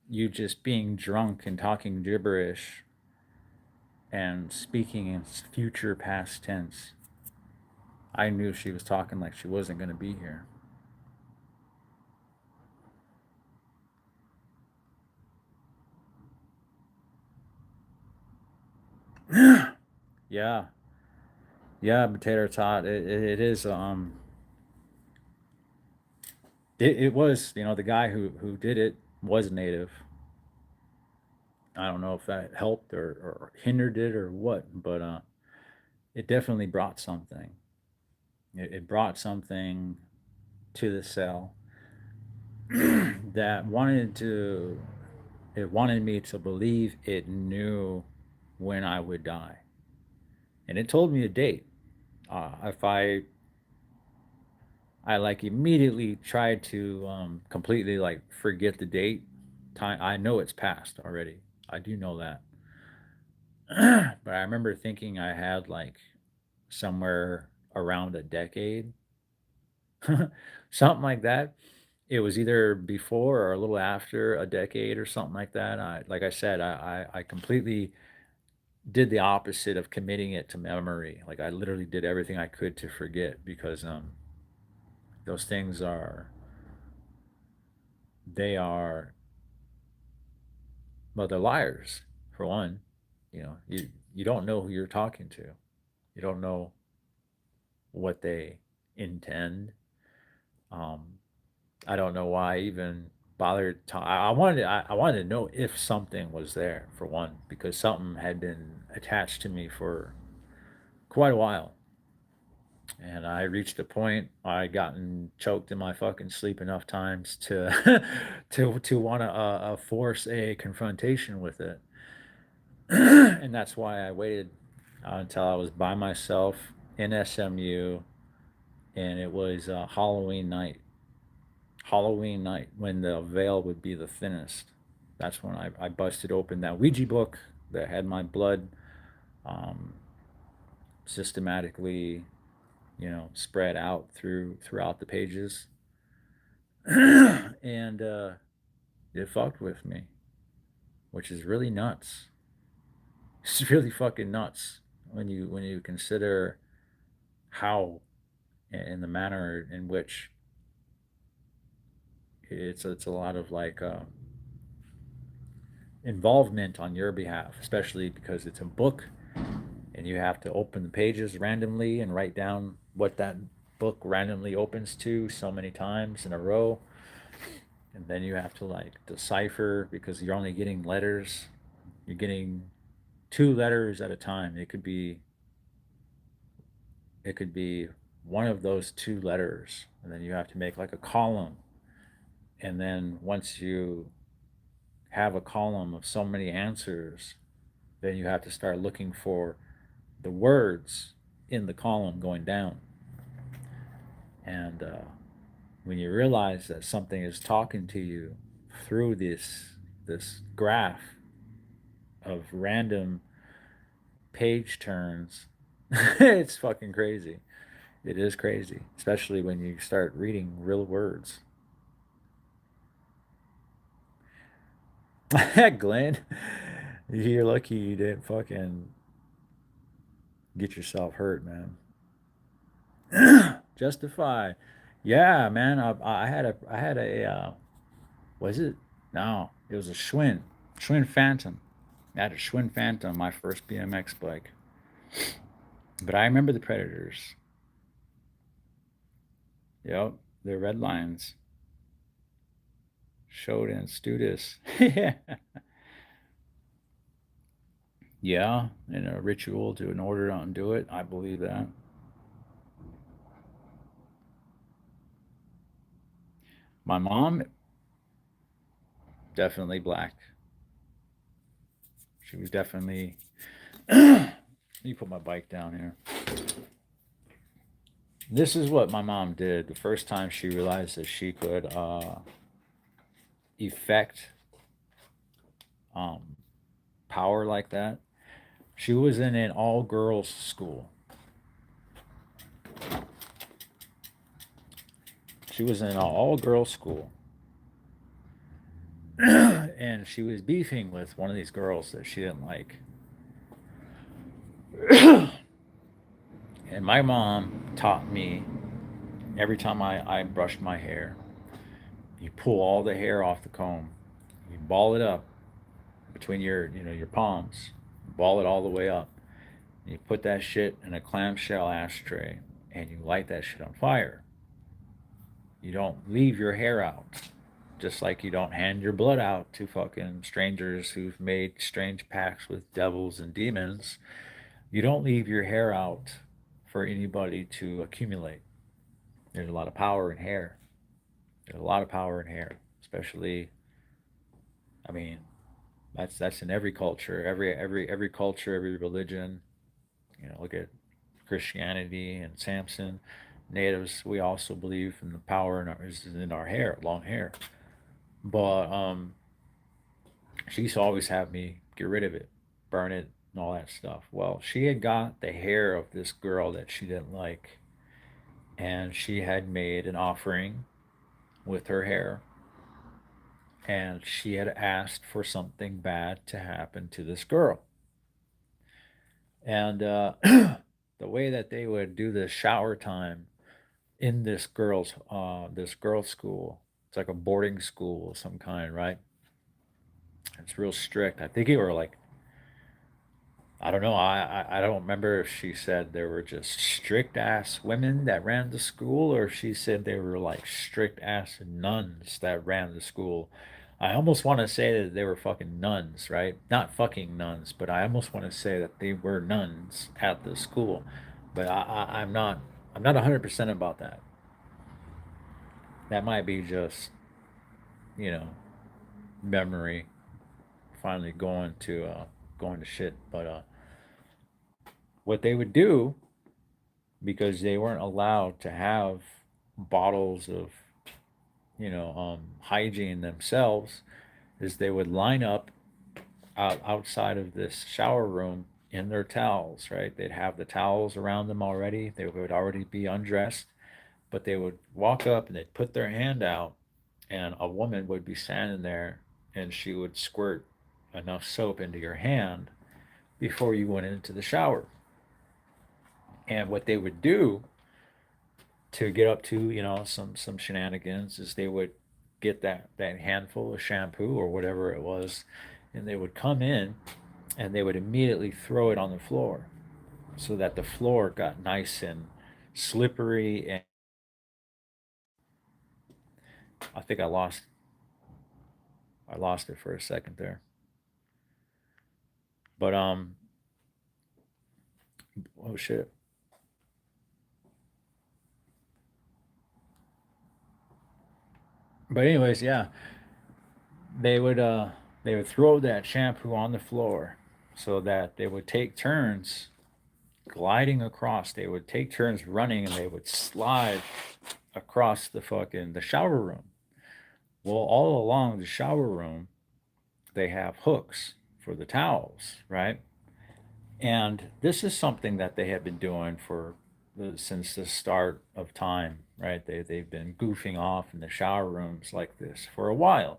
you just being drunk and talking gibberish and speaking in future past tense. I knew she was talking like she wasn't gonna be here. Yeah, yeah, potato tot. It is. It was. The guy who did it was native. I don't know if that helped or hindered it or what, but it definitely brought something. It brought something to the cell that wanted to. It wanted me to believe it knew when I would die, and it told me a date. If I like immediately tried to completely like forget the date. Time I know it's passed already. I do know that. But I remember thinking I had like somewhere around a decade, something like that. It was either before or a little after a decade or something like that. Like I said, I completely did the opposite of committing it to memory. Like I literally did everything I could to forget because those things are they are well they're liars for one. You don't know who you're talking to. You don't know what they intend. Um, I don't know why I even bothered. I wanted to know if something was there for one, because something had been attached to me for quite a while, and I reached a point I'd gotten choked in my fucking sleep enough times to to want to force a confrontation with it, and that's why I waited until I was by myself in SMU, and it was Halloween night. Halloween night when the veil would be the thinnest. That's when I busted open that Ouija book that had my blood um, systematically, spread out throughout the pages, and it fucked with me, which is really nuts. It's really fucking nuts when you consider how and the manner in which it's a lot of like involvement on your behalf, especially because it's a book and you have to open the pages randomly and write down what that book randomly opens to so many times in a row. And then you have to like decipher because you're only getting letters. You're getting two letters at a time. It could be one of those two letters, and then you have to make like a column. And then once you have a column of so many answers, then you have to start looking for the words in the column going down. And when you realize that something is talking to you through this graph of random page turns, it's fucking crazy. It is crazy, especially when you start reading real words. Glenn, you're lucky you didn't fucking get yourself hurt, man. Justify. Yeah, man. I had a was it? No, it was a Schwinn Phantom. I had a Schwinn Phantom, my first BMX bike. But I remember the Predators. Yep, the Red Lions. Shodan Studis. Yeah, in a ritual to in order to undo it. I believe that. My mom, definitely black. She was definitely. Let me put my bike down here. This is what my mom did the first time she realized that she could effect um, power like that. She was in an all girls school. She was in an all girls school. And she was beefing with one of these girls that she didn't like. And my mom taught me every time I brushed my hair, you pull all the hair off the comb, you ball it up between your palms, ball it all the way up. And you put that shit in a clamshell ashtray and you light that shit on fire. You don't leave your hair out. Just like you don't hand your blood out to fucking strangers who've made strange pacts with devils and demons. You don't leave your hair out for anybody to accumulate. There's a lot of power in hair. There's a lot of power in hair, especially. I mean, that's in every culture, every culture, every religion. Look at Christianity and Samson. Natives, we also believe in the power is in our hair, long hair. But she used to always have me get rid of it, burn it, and all that stuff. Well, she had got the hair of this girl that she didn't like, and she had made an offering with her hair, and she had asked for something bad to happen to this girl. And the way that they would do the shower time in this girl's school, it's like a boarding school of some kind, right? It's real strict. I think it were like, I don't know. I don't remember if she said there were just strict ass women that ran the school, or if she said they were like strict ass nuns that ran the school. I almost want to say that they were fucking nuns, right? Not fucking nuns, but I almost want to say that they were nuns at the school. But I'm not. I'm not 100% about that. That might be just, you know, memory finally going to shit. But what they would do, because they weren't allowed to have bottles of, hygiene themselves, is they would line up outside of this shower room in their towels, right? They'd have the towels around them already. They would already be undressed, but they would walk up and they'd put their hand out, and a woman would be standing there, and she would squirt enough soap into your hand before you went into the shower. And what they would do to get up to, some shenanigans is they would get that handful of shampoo or whatever it was, and they would come in and they would immediately throw it on the floor so that the floor got nice and slippery. And I think I lost it for a second there. But oh shit. But anyways, yeah, they would uh they would throw that shampoo on the floor so that they would take turns gliding across. They would take turns running, and they would slide across the shower room. Well, all along the shower room, they have hooks for the towels, right? And this is something that they have been doing since the start of time, right? They've been goofing off in the shower rooms like this for a while.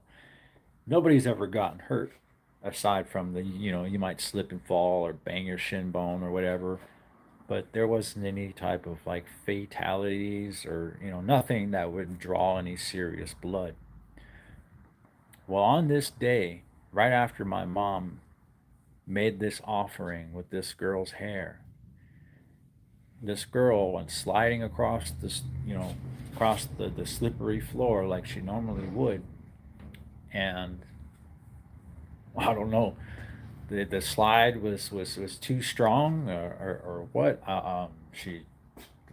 Nobody's ever gotten hurt aside from you might slip and fall or bang your shin bone or whatever, but there wasn't any type of like fatalities or nothing that would draw any serious blood. Well, on this day, right after my mom made this offering with this girl's hair, this girl went sliding across the slippery floor like she normally would, and I don't know, the slide was too strong, or what. She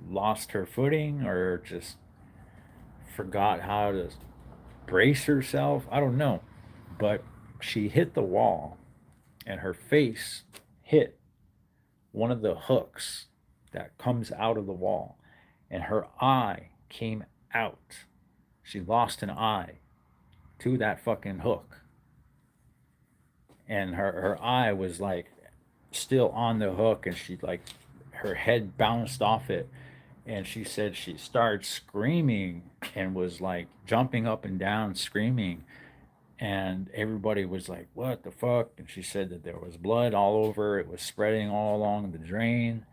lost her footing or just forgot how to brace herself. I don't know, but she hit the wall, and her face hit one of the hooks that comes out of the wall, and her eye came out. She lost an eye to that fucking hook, and her eye was like still on the hook, and she like her head bounced off it, and she said she started screaming and was like jumping up and down screaming, and everybody was like, what the fuck? And she said that there was blood all over, it was spreading all along the drain.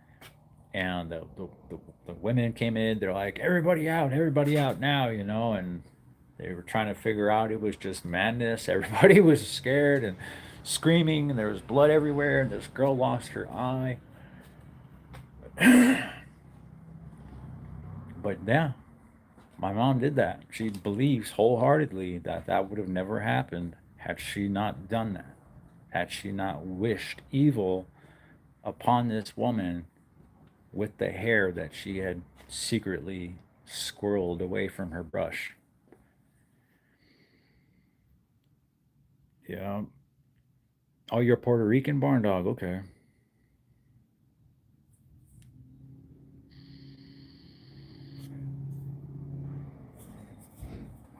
And the women came in, they're like, everybody out now, and they were trying to figure out it was just madness. Everybody was scared and screaming, and there was blood everywhere, and this girl lost her eye. But yeah, my mom did that. She believes wholeheartedly that that would have never happened had she not done that, had she not wished evil upon this woman with the hair that she had secretly squirreled away from her brush. Yeah. Oh, you're a Puerto Rican barn dog. Okay.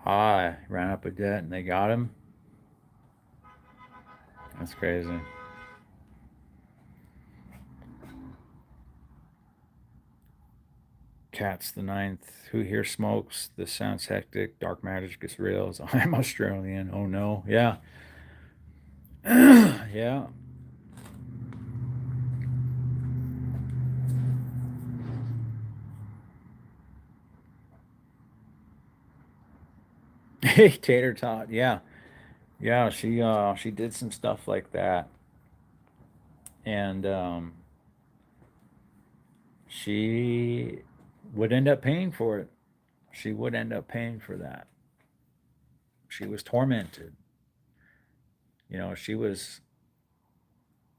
Ah, ran up a debt and they got him. That's crazy. Cats the Ninth. Who here smokes? This sounds hectic. Dark magic is real. I'm Australian. Oh no. Yeah. Yeah. Hey, Tater Tot. Yeah. Yeah, she did some stuff like that. And she would end up paying for it. She would end up paying for that. She was tormented. She was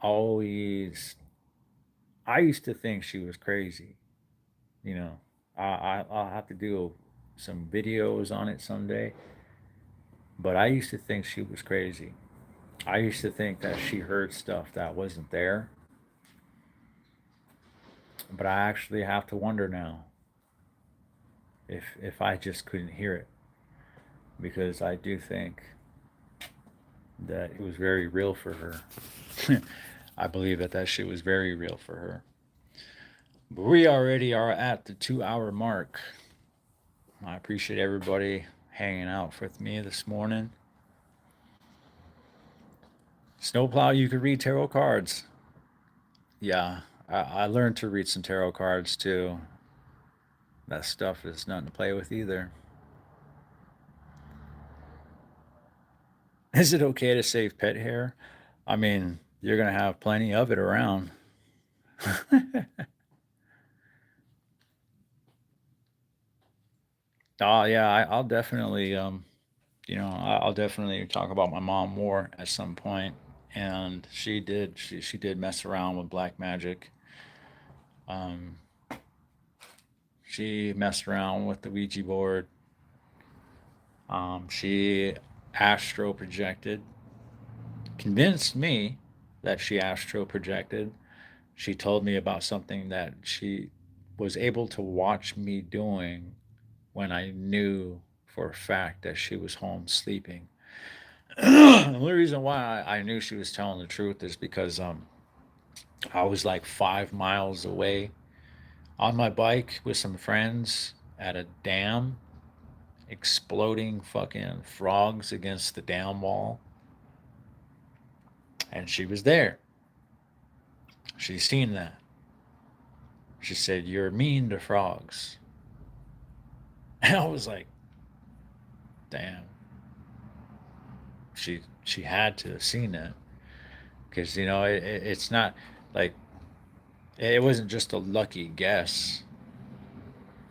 always, I used to think she was crazy. You know, I'll have to do some videos on it someday. But I used to think she was crazy. I used to think that she heard stuff that wasn't there. But I actually have to wonder now if I just couldn't hear it, because I do think that it was very real for her. I believe that shit was very real for her. But we already are at the 2 hour mark. I appreciate everybody hanging out with me this morning. Snowplow, you could read tarot cards. Yeah, I learned to read some tarot cards too. That stuff is nothing to play with either. Is it okay to save pet hair? I mean, you're going to have plenty of it around. Oh, yeah, I'll definitely, I'll definitely talk about my mom more at some point. And she did mess around with black magic. Um, she messed around with the Ouija board. She astro projected, convinced me that she astro projected. She told me about something that she was able to watch me doing when I knew for a fact that she was home sleeping. The only reason why I knew she was telling the truth is because I was like 5 miles away on my bike with some friends at a dam, exploding fucking frogs against the dam wall. And she was there. She seen that. She said, "You're mean to frogs." And I was like, damn. She had to have seen that, because it's not like it wasn't just a lucky guess.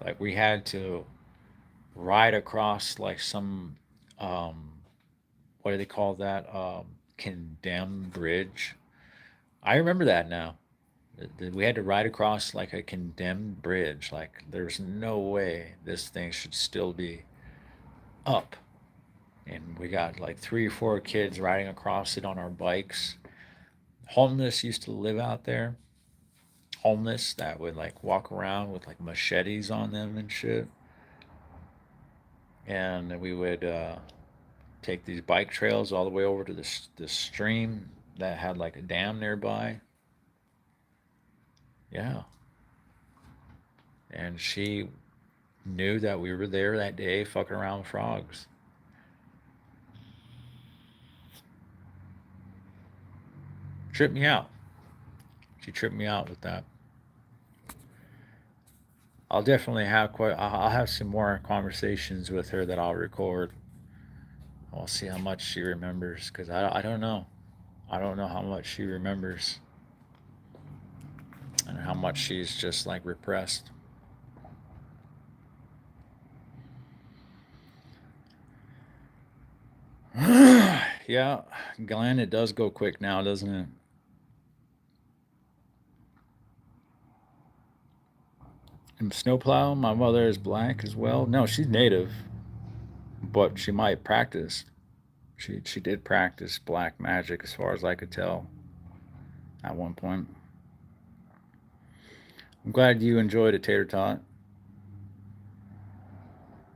Like, we had to ride across like some um what do they call that, condemned bridge. I remember that now. We had to ride across like a condemned bridge. Like, there's no way this thing should still be up. And we got like 3 or 4 kids riding across it on our bikes. Homeless used to live out there. Homeless that would like walk around with like machetes on them and shit. And we would take these bike trails all the way over to this stream that had like a dam nearby. Yeah. And she knew that we were there that day fucking around with frogs. Tripped me out. She tripped me out with that. I'll have some more conversations with her that I'll record. I'll see how much she remembers, because I don't know. I don't know how much she remembers and how much she's just like repressed. Yeah, Glenn, it does go quick now, doesn't it? And Snowplow, my mother is black as well. No, she's native, but she might practice. She did practice black magic, as far as I could tell, at one point. I'm glad you enjoyed it, Tater Tot.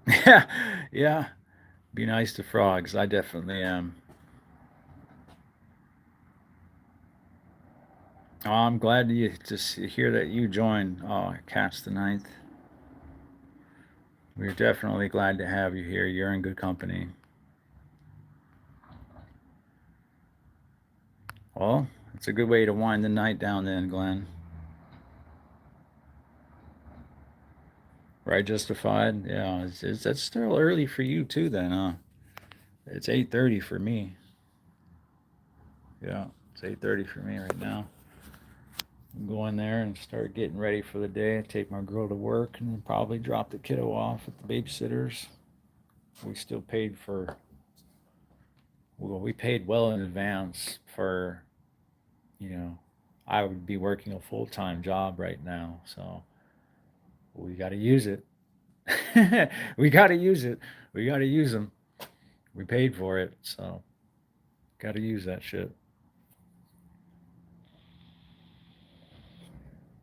Yeah, yeah. Be nice to frogs. I definitely am. Oh, I'm glad to hear that you joined Cats the Ninth. We're definitely glad to have you here. You're in good company. Well, it's a good way to wind the night down then, Glenn. Right, Justified? Yeah, that's still early for you too then, huh? It's 8:30 for me. Yeah, it's 8:30 for me right now. I'm going there and start getting ready for the day. Take my girl to work and then probably drop the kiddo off at the babysitter's. We still paid for, well, we paid well in advance for, you know, I would be working a full-time job right now, so we got to use it. We got to use it. We got to use them. We paid for it, so got to use that shit.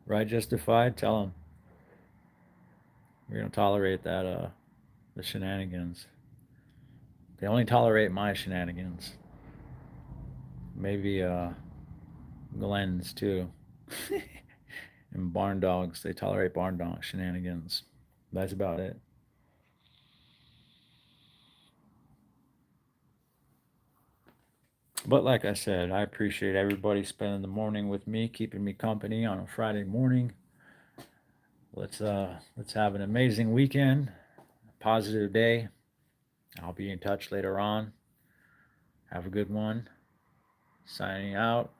Right, Justified? Tell them we're gonna tolerate that. The shenanigans. They only tolerate my shenanigans. Maybe Glenn's too. And barn dogs. They tolerate barn dog shenanigans. That's about it. But like I said, I appreciate everybody spending the morning with me, keeping me company on a Friday morning. Let's have an amazing weekend, positive day. I'll be in touch later on. Have a good one. Signing out.